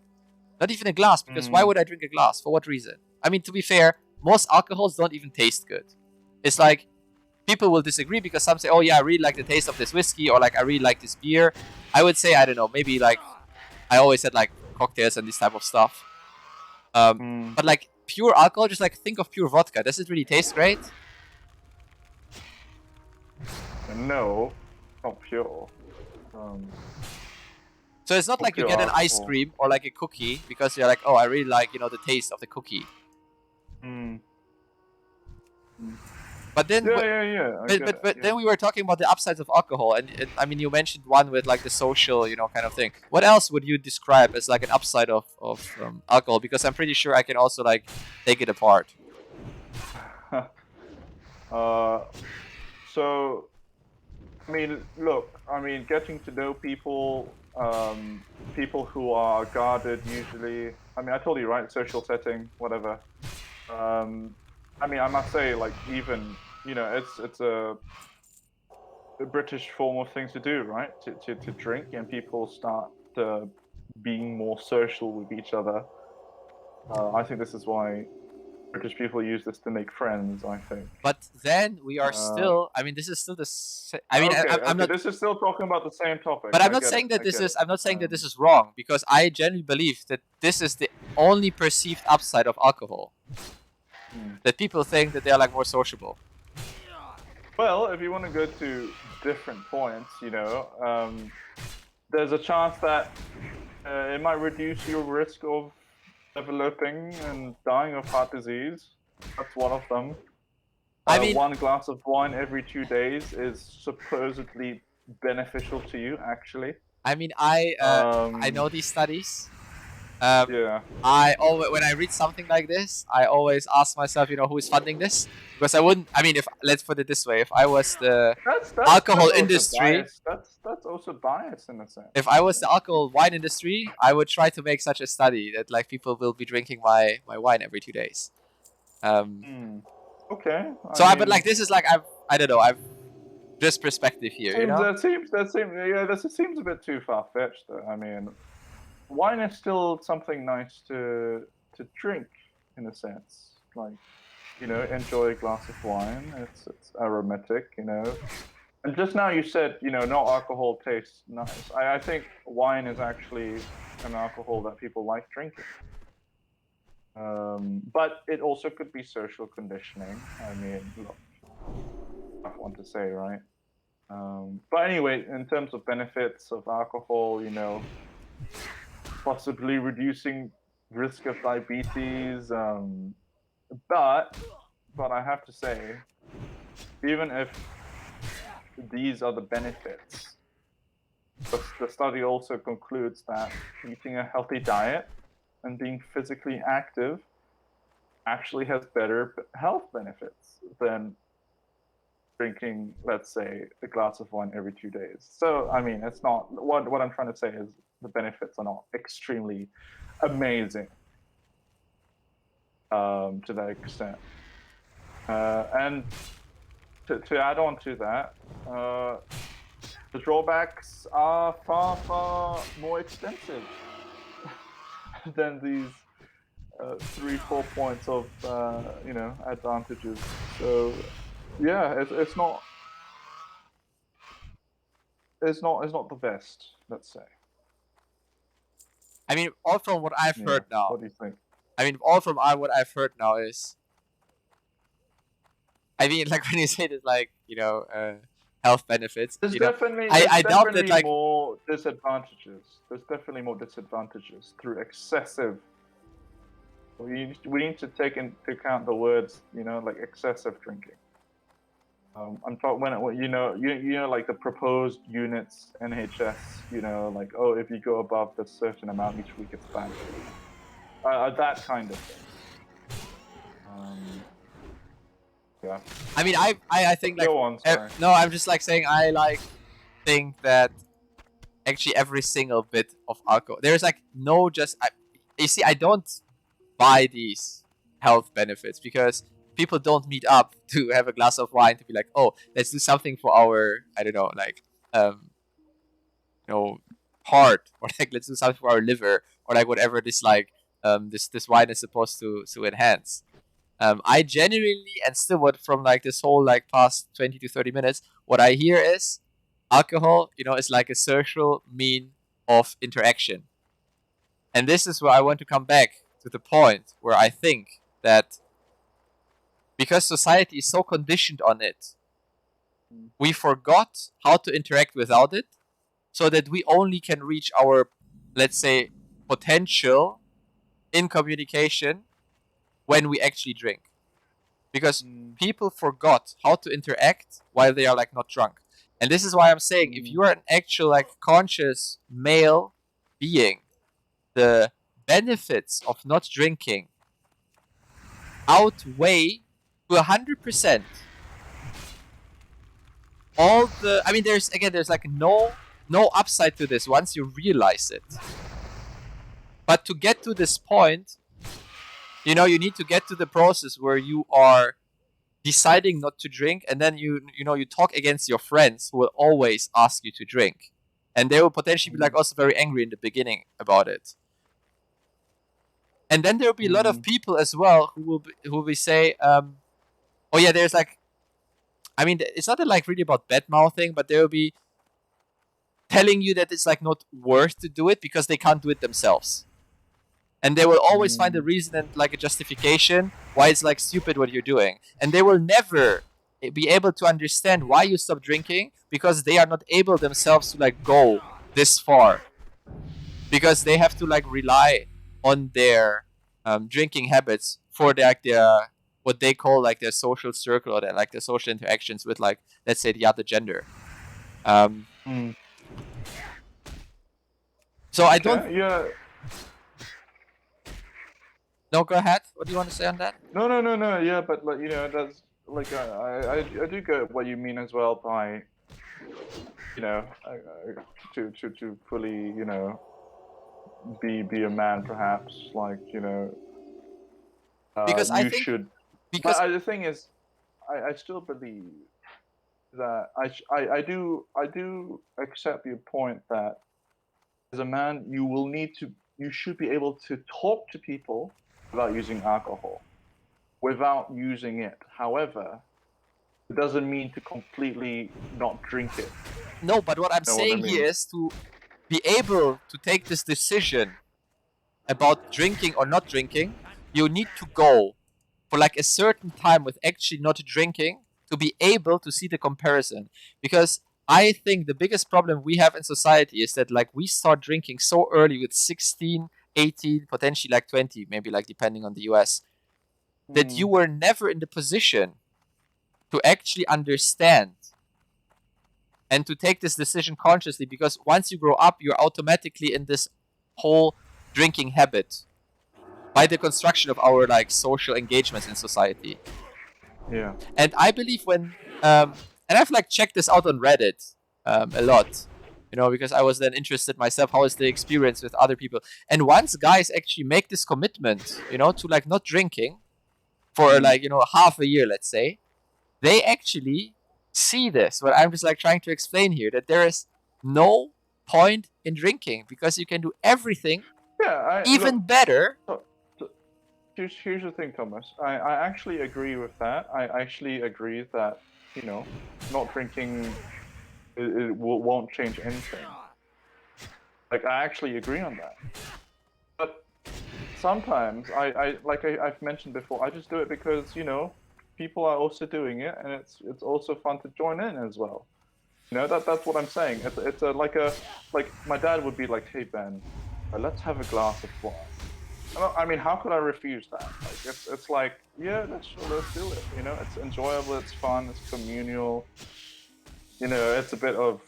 Not even a glass, because why would I drink a glass? For what reason? I mean, to be fair, most alcohols don't even taste good. It's like, people will disagree because some say, oh yeah, I really like the taste of this whiskey, or like I really like this beer. I would say, I don't know, maybe like, I always had like cocktails and this type of stuff. But like pure alcohol, just like think of pure vodka. Does it really taste great? No, not pure. So it's not like you get an ice cream or like a cookie because you're like, oh, I really like, the taste of the cookie. But then, but then we were talking about the upsides of alcohol, and I mean, you mentioned one with like the social, kind of thing. What else would you describe as like an upside of alcohol? Because I'm pretty sure I can also like take it apart. So, I mean, look, getting to know people, people who are guarded usually. I mean, I told you, right? Social setting, whatever. I mean, I must say, like, even, it's a British form of things to do, right? To drink, and people start being more social with each other. I think this is why British people use this to make friends, I think. But then we are still, I mean, this is still the I mean, I'm not, this is still talking about the same topic. But I'm not saying that this is, I'm not saying that this is wrong, because I genuinely believe that this is the only perceived upside of alcohol. That people think that they are like more sociable. Well, if you want to go to different points, there's a chance that it might reduce your risk of developing and dying of heart disease. That's one of them. I mean, 1 glass of wine every 2 days is supposedly beneficial to you, actually. I mean, I know these studies. Yeah. I always, when I read something like this, I always ask myself, who is funding this? Because I wouldn't. I mean, if let's put it this way, if I was the That's alcohol also industry, bias. That's also bias in a sense. if I was the alcohol wine industry, I would try to make such a study that like people will be drinking my wine every 2 days. Okay. But like this is like I don't know, I've just perspective here, That seems a bit too far fetched. Though. I mean, wine is still something nice to drink in a sense. Like, enjoy a glass of wine. It's aromatic. And just now you said, no alcohol tastes nice. I think wine is actually an alcohol that people like drinking. But it also could be social conditioning. I mean, look, tough one to say, right? But anyway, in terms of benefits of alcohol, possibly reducing risk of diabetes. But I have to say, even if these are the benefits, the study also concludes that eating a healthy diet and being physically active actually has better health benefits than drinking, let's say, a glass of wine every 2 days. So, I mean, it's not what I'm trying to say is the benefits are not extremely amazing to that extent. And to add on to that, the drawbacks are far, far more extensive than these 3-4 points of advantages. So yeah, it's not the best, let's say. I mean, all from what I've heard now. What do you think? I mean, all from what I've heard now is, I mean, like when you say this, like health benefits. There's definitely I doubt that like more disadvantages. There's definitely more disadvantages through excessive. We need to take into account the words, like excessive drinking. I'm talking when like the proposed units NHS, like if you go above this certain amount each week, it's bad. That kind of thing. Yeah. I mean, I think like go on, sorry. no, I'm just like saying I think that actually every single bit of alcohol, there's like no you see, I don't buy these health benefits because people don't meet up to have a glass of wine to be like, oh, let's do something for our, I don't know, like heart, or like let's do something for our liver, or like whatever this like this wine is supposed to enhance. I genuinely, and still what from like this whole like past 20 to 30 minutes, what I hear is alcohol, is like a social mean of interaction. And this is where I want to come back to the point where I think that because society is so conditioned on it, we forgot how to interact without it, so that we only can reach our, let's say, potential in communication when we actually drink. Because people forgot how to interact while they are like not drunk. And this is why I'm saying, if you are an actual like conscious male being, the benefits of not drinking outweigh to 100% all the. I mean, there's like no upside to this once you realize it. But to get to this point, you need to get to the process where you are deciding not to drink, and then you talk against your friends who will always ask you to drink, and they will potentially be like also very angry in the beginning about it. And then there will be a lot of people as well who will say, oh yeah, there's like, I mean, it's not like really about bad mouthing, but they will be telling you that it's like not worth to do it because they can't do it themselves. And they will always find a reason and like a justification why it's like stupid what you're doing. And they will never be able to understand why you stop drinking because they are not able themselves to like go this far. Because they have to like rely on their drinking habits for their what they call like their social circle or their social interactions with like, let's say, the other gender. So I don't. Yeah. No, go ahead. What do you want to say on that? No. Yeah, but like, that's like I do get what you mean as well by, to fully, be a man, perhaps, like, Because I you think should. because But the thing is, I still believe that I do accept your point that as a man you should be able to talk to people without using alcohol, without using it. However, it doesn't mean to completely not drink it. no, but what I'm You know what I saying here mean? is to be able to take this decision about drinking or not drinking, you need to go for like a certain time with actually not drinking to be able to see the comparison. Because I think the biggest problem we have in society is that like we start drinking so early with 16, 18, potentially like 20, maybe like depending on the US, that you were never in the position to actually understand and to take this decision consciously, because once you grow up, you're automatically in this whole drinking habit by the construction of our like social engagements in society. Yeah. And I believe and I've like checked this out on Reddit a lot, because I was then interested myself, how is the experience with other people. And once guys actually make this commitment, to like not drinking for like, half a year, let's say, they actually see this, what I'm just like trying to explain here, that there is no point in drinking because you can do everything Yeah. even better. Here's the thing, Thomas. I actually agree with that. I actually agree that, not drinking won't change anything. Like, I actually agree on that. But sometimes I've mentioned before, I just do it because, people are also doing it, and it's also fun to join in as well. That's what I'm saying. It's like my dad would be like, "Hey Ben, let's have a glass of wine." I mean, how could I refuse that? Like, it's like, yeah, let's do it. It's enjoyable, it's fun, it's communal. It's a bit of,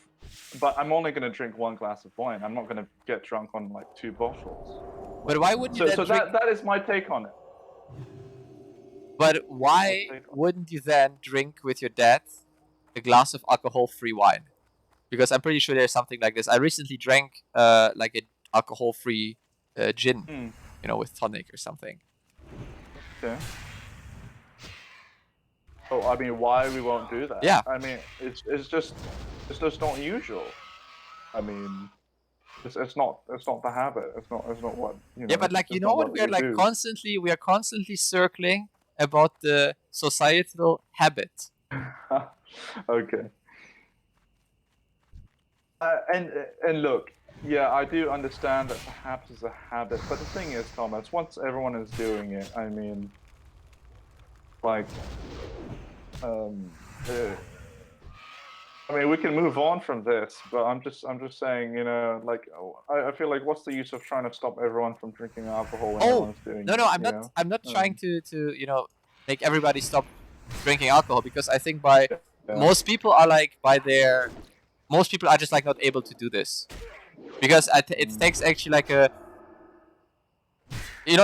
but I'm only gonna drink one glass of wine. I'm not gonna get drunk on like 2 bottles. But why wouldn't you then So drink? that is my take on it. But why wouldn't you then drink with your dad a glass of alcohol-free wine? Because I'm pretty sure there's something like this. I recently drank like an alcohol-free gin, with tonic or something. Okay. Oh, I mean, why we won't do that? Yeah. I mean, it's just not usual. I mean, it's not the habit. It's not what Yeah, but like what we are constantly circling about the societal habit. Okay. And look, yeah, I do understand that perhaps it's a habit, but the thing is, Thomas, once everyone is doing it, I mean, like, I mean, we can move on from this, but I'm just saying, like, I feel like, what's the use of trying to stop everyone from drinking alcohol when everyone's doing it? No, I'm not trying to make everybody stop drinking alcohol, because I think most people are like most people are just like not able to do this, because it takes actually like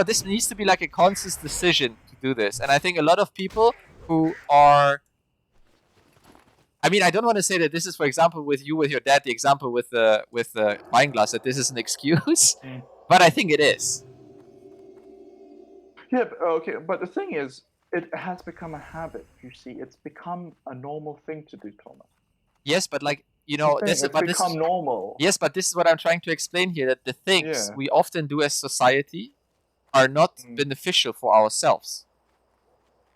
this needs to be like a conscious decision to do this. And I think a lot of people who are, I mean, I don't want to say that this is, for example, with your dad, the example with the wine glass, that this is an excuse, but I think it is. Yeah, okay, but the thing is, it has become a habit. You see, it's become a normal thing to do, Thomas. Yes, but like it's become normal. Yes, but this is what I'm trying to explain here: that the things we often do as society are not beneficial for ourselves.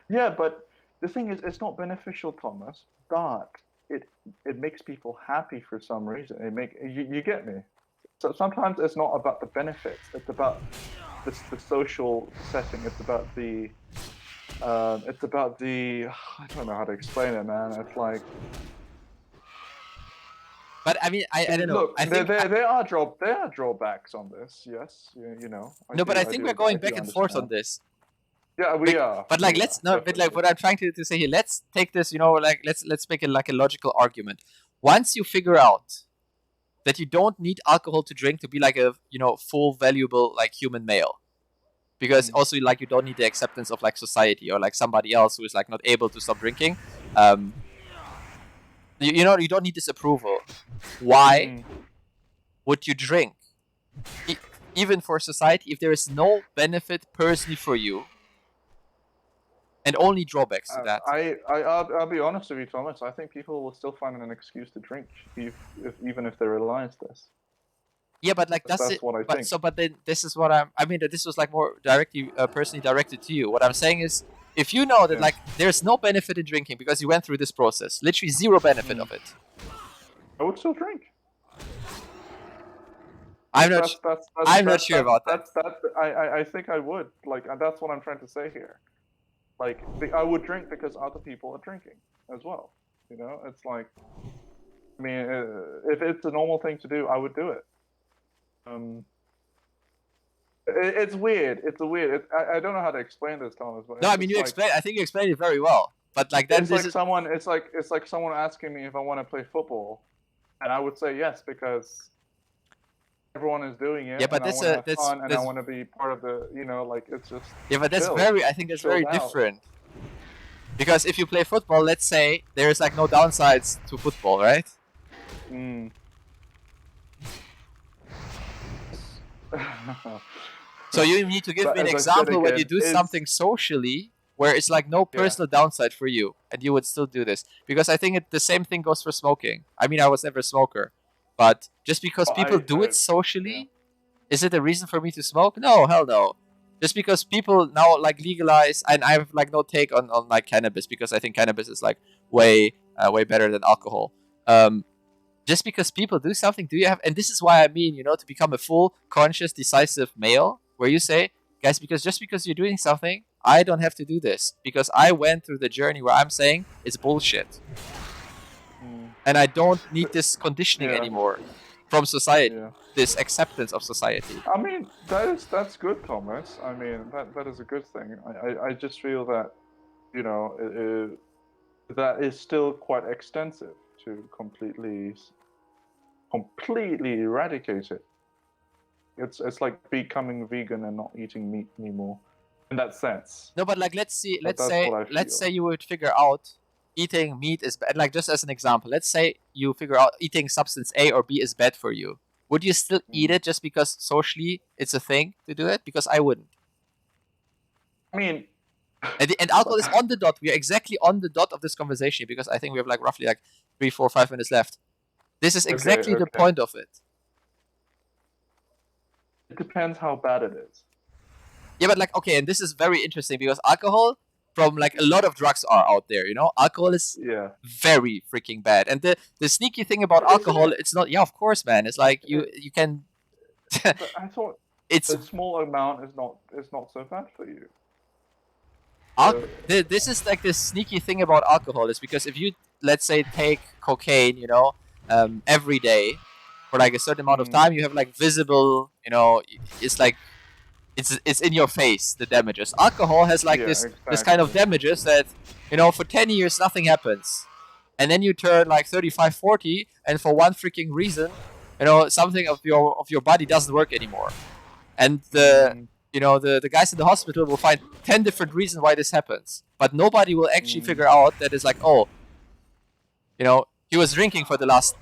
Yeah, but the thing is, it's not beneficial, Thomas. But it makes people happy for some reason. You get me. So sometimes it's not about the benefits. It's about the social setting. It's about the I don't know how to explain it, man. It's like. But I mean, I don't know. Look, I think there are drawbacks on this. Yes, No, but I think we're going back and forth on this. Yeah, we are. But like, what I'm trying to say here, let's take this, like, let's make it like a logical argument. Once you figure out that you don't need alcohol to drink to be like a, full valuable like human male, because also like you don't need the acceptance of like society or like somebody else who is like not able to stop drinking. You know, you don't need this approval. Why would you drink? Even for society, if there is no benefit personally for you, and only drawbacks to that. I'll be honest with you, Thomas. I think people will still find an excuse to drink, even if they realize this. Yeah, but like that's what I think. But then this is what I mean, this was like more directly, personally directed to you. What I'm saying is, if you know that like there's no benefit in drinking because you went through this process, literally zero benefit of it, I would still drink. I'm not sure about that. I think I would. Like, that's what I'm trying to say here. Like, I would drink because other people are drinking as well. You know, it's like, I mean, if it's a normal thing to do, I would do it. It's weird. It's a weird. I don't know how to explain this, Thomas. But no, I mean you explain. I think you explained it very well. But like then it's like someone asking me if I want to play football, and I would say yes because everyone is doing it. Yeah, but that's fun, and I want to be part of the. You know, like it's just. Yeah, but that's I think that's very different. Because if you play football, let's say there's like no downsides to football, right? So you need to give me an example when you do something socially where it's like no personal downside for you, and you would still do this. Because I think the same thing goes for smoking. I mean, I was never a smoker, but just because people do it socially, is it a reason for me to smoke? No, hell no. Just because people now like legalize, and I have like no take on like cannabis because I think cannabis is like way better than alcohol. Just because people do something, do you have? And this is why I mean, you know, to become a full, conscious, decisive male, where you say, guys, just because you're doing something, I don't have to do this because I went through the journey where I'm saying it's bullshit, and I don't need this conditioning anymore from society. This acceptance of society. I mean, that's good, Thomas. I mean, that is a good thing. I just feel that, you know, that is still quite extensive to completely eradicate it. It's like becoming vegan and not eating meat anymore, in that sense. No, but like let's say you would figure out eating meat is bad. Like just as an example, let's say you figure out eating substance A or B is bad for you. Would you still eat it just because socially it's a thing to do it? Because I wouldn't. I mean, and alcohol is on the dot. We are exactly on the dot of this conversation because I think we have like roughly like 3, 4, 5 minutes left. This is exactly the point of it. It depends how bad it is. Yeah, but like, okay, and this is very interesting because alcohol, from like a lot of drugs are out there, you know, alcohol is very freaking bad. And the sneaky thing about alcohol, it's not, of course, man. It's like you can. But I thought it's a small amount is not so bad for you. This is like the sneaky thing about alcohol is because if you, let's say, take cocaine, you know, every day for like a certain amount of time, you have like visible, you know, it's like it's in your face, the damages. Alcohol has like this kind of damages that, you know, for 10 years nothing happens, and then you turn like 35, 40, and for one freaking reason, you know, something of your body doesn't work anymore, and you know, the guys in the hospital will find 10 different reasons why this happens, but nobody will actually figure out that it's like, oh, you know, he was drinking for the last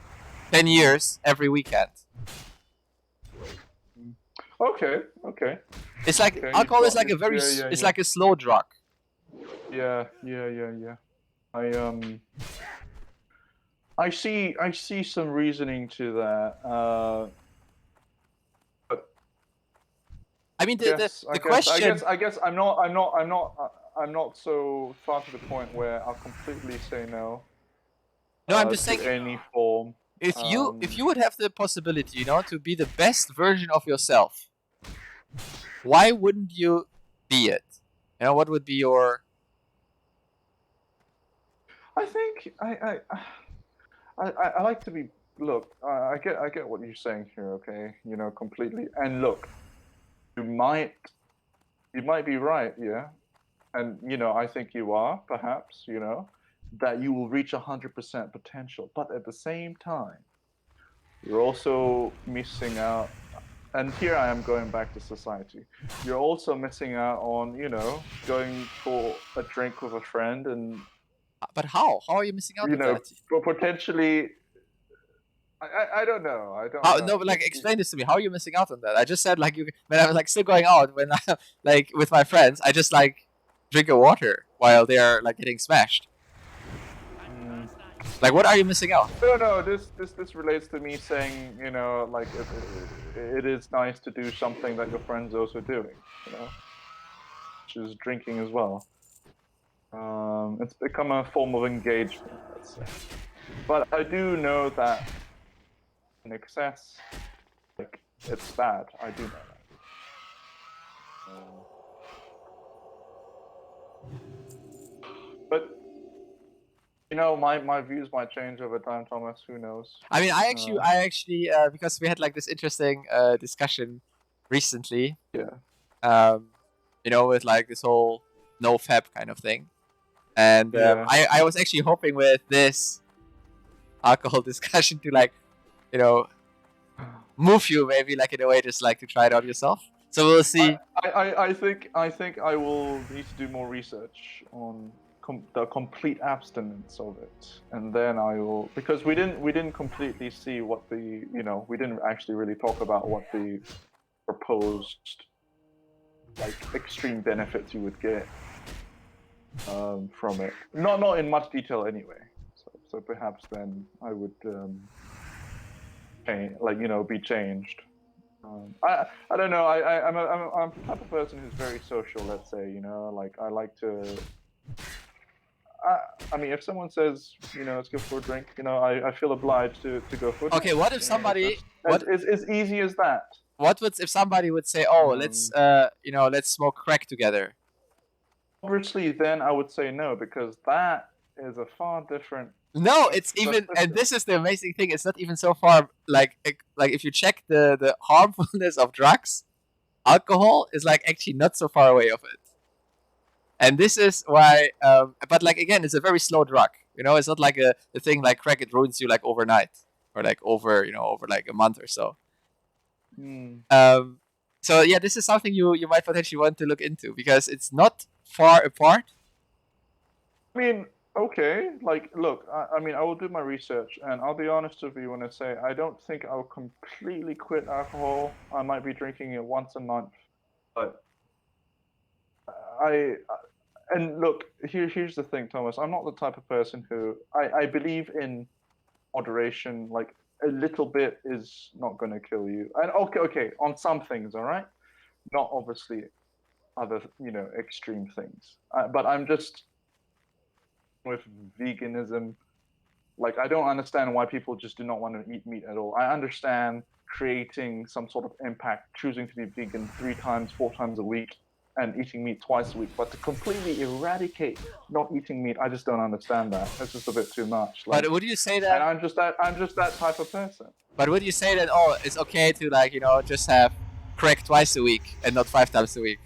10 years every weekend. Okay. It's like alcohol is like a very it's like a slow drug. Yeah. I see some reasoning to that. But I mean the question. I guess I'm not so far to the point where I'll completely say no. No, I'm just saying any form. If you would have the possibility, you know, to be the best version of yourself, why wouldn't you be it? You know, what would be your? I think I like to be. Look, I get what you're saying here. Okay, you know, completely. And look, you might be right. Yeah, and you know, I think you are perhaps. You know, that you will reach 100% potential, but at the same time, you're also missing out and here I am going back to society. You're also missing out on, going for a drink with a friend and, But how? How are you missing out on that? for potentially. I don't know. I don't How, know. no, but like, explain this to me. How are you missing out on that? I just said like when I was like still going out when I like with my friends, I just like drink a water while they are like getting smashed. Like, what are you missing out? No. This relates to me saying, like it is nice to do something that your friends also doing, which is drinking as well. It's become a form of engagement, let's say. But I do know that in excess, like, it's bad. I do know that. But my views might change over time, Thomas. Who knows? I mean, I actually, because we had like this interesting discussion recently. Yeah. With like this whole no fab kind of thing, and Yeah. I was actually hoping with this alcohol discussion to like, move you maybe like in a way just like to try it out yourself. So we'll see. I think I will need to do more research on the complete abstinence of it, and then I will, because we didn't completely see what the we didn't actually really talk about what the proposed like extreme benefits you would get from it. Not in much detail anyway. So perhaps then I would be changed. I don't know. I'm the type of person who's very social. Let's say, like I like to. I mean, if someone says, let's go for a drink, I feel obliged to go for a drink. Okay, what if somebody? It's as easy as that. What would if somebody would say, "Oh, let's smoke crack together"? Obviously, then I would say no, because that is a far different. No, it's even, and this is the amazing thing. It's not even so far. Like if you check the harmfulness of drugs, alcohol is like actually not so far away of it. And this is why. But like again, it's a very slow drug. It's not like a thing like crack. It ruins you like overnight or like over like a month or so. So yeah, this is something you might potentially want to look into because it's not far apart. I mean, okay, like, look, I mean, I will do my research, and I'll be honest with you when I say I don't think I'll completely quit alcohol. I might be drinking it once a month, but and look, here's the thing, Thomas. I'm not the type of person who I believe in moderation. Like, a little bit is not going to kill you. And okay, on some things, all right, not obviously other extreme things. But I'm just with veganism. Like, I don't understand why people just do not want to eat meat at all. I understand creating some sort of impact, choosing to be vegan 3 times, 4 times a week, and eating meat twice a week. But to completely eradicate not eating meat, I just don't understand that. It's just a bit too much. Like, but would you say that? And I'm just that type of person. But would you say that it's okay to like just have crack twice a week and not 5 times a week?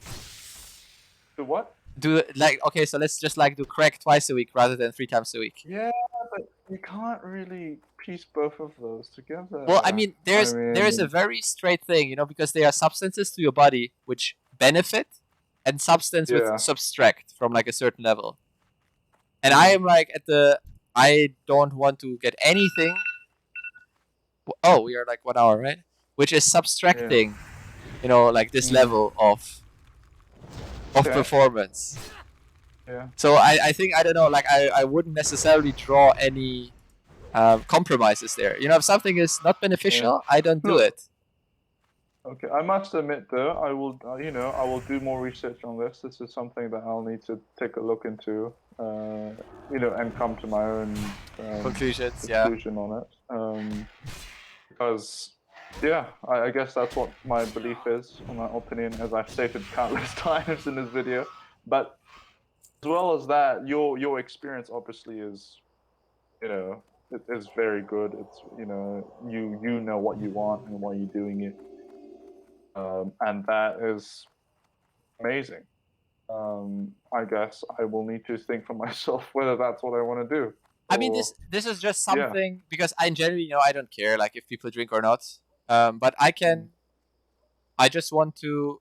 Do what? Do like okay, so let's just like do crack twice a week rather than 3 times a week. Yeah, but you can't really piece both of those together. Well, I mean, there is a very straight thing, because they are substances to your body which benefit, and substance which subtract from like a certain level. And I am like I don't want to get anything. Oh, we are like 1 hour, right? Which is subtracting, like this level of performance. Yeah. So I think, I don't know, like I wouldn't necessarily draw any compromises there. If something is not beneficial, I don't do it. Okay, I must admit though, I will I will do more research on this. This is something that I'll need to take a look into, and come to my own conclusion on it. Because I guess that's what my belief is, or my opinion, as I've stated countless times in this video. But as well as that, your experience obviously is, it is very good. It's you know what you want and why you're doing it, and that is amazing. I guess I will need to think for myself whether that's what I want to do. I mean, this is just something because I generally, I don't care like if people drink or not. But I can I just want to,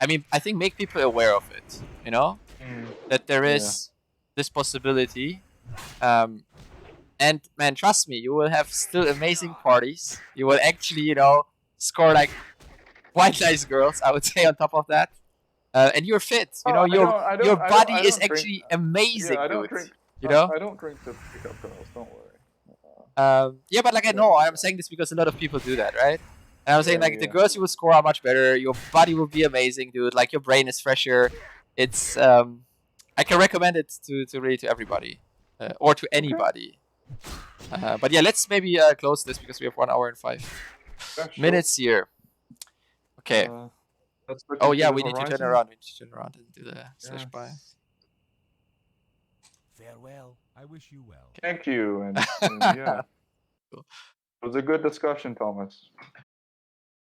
I mean, I think make people aware of it, you know, that there is this possibility. And man, trust me, you will have still amazing parties. You will actually, you know, score like quite nice girls, I would say, on top of that. And you're fit. You know, Oh, your body I is don't drink. actually Yeah, amazing, I don't dude. drink. You know? I don't drink to pick up girls. Don't worry. Yeah, but like I I don't know, do I'm that. saying this because a lot of people do that, right? And I'm saying Yeah, like the yeah. girls you will score are much better. Your body will be amazing, dude. Like your brain is fresher. It's I can recommend it to really to everybody or to Okay. anybody. But yeah, let's maybe close this because we have 1 hour and 5 Yeah, sure. minutes here. Okay. Let's look Oh into yeah, the we need to turn horizon. around. We need to turn around and do the slash buy. Yes. Farewell. I wish you well. Thank you, and yeah, Cool. it was a good discussion, Thomas.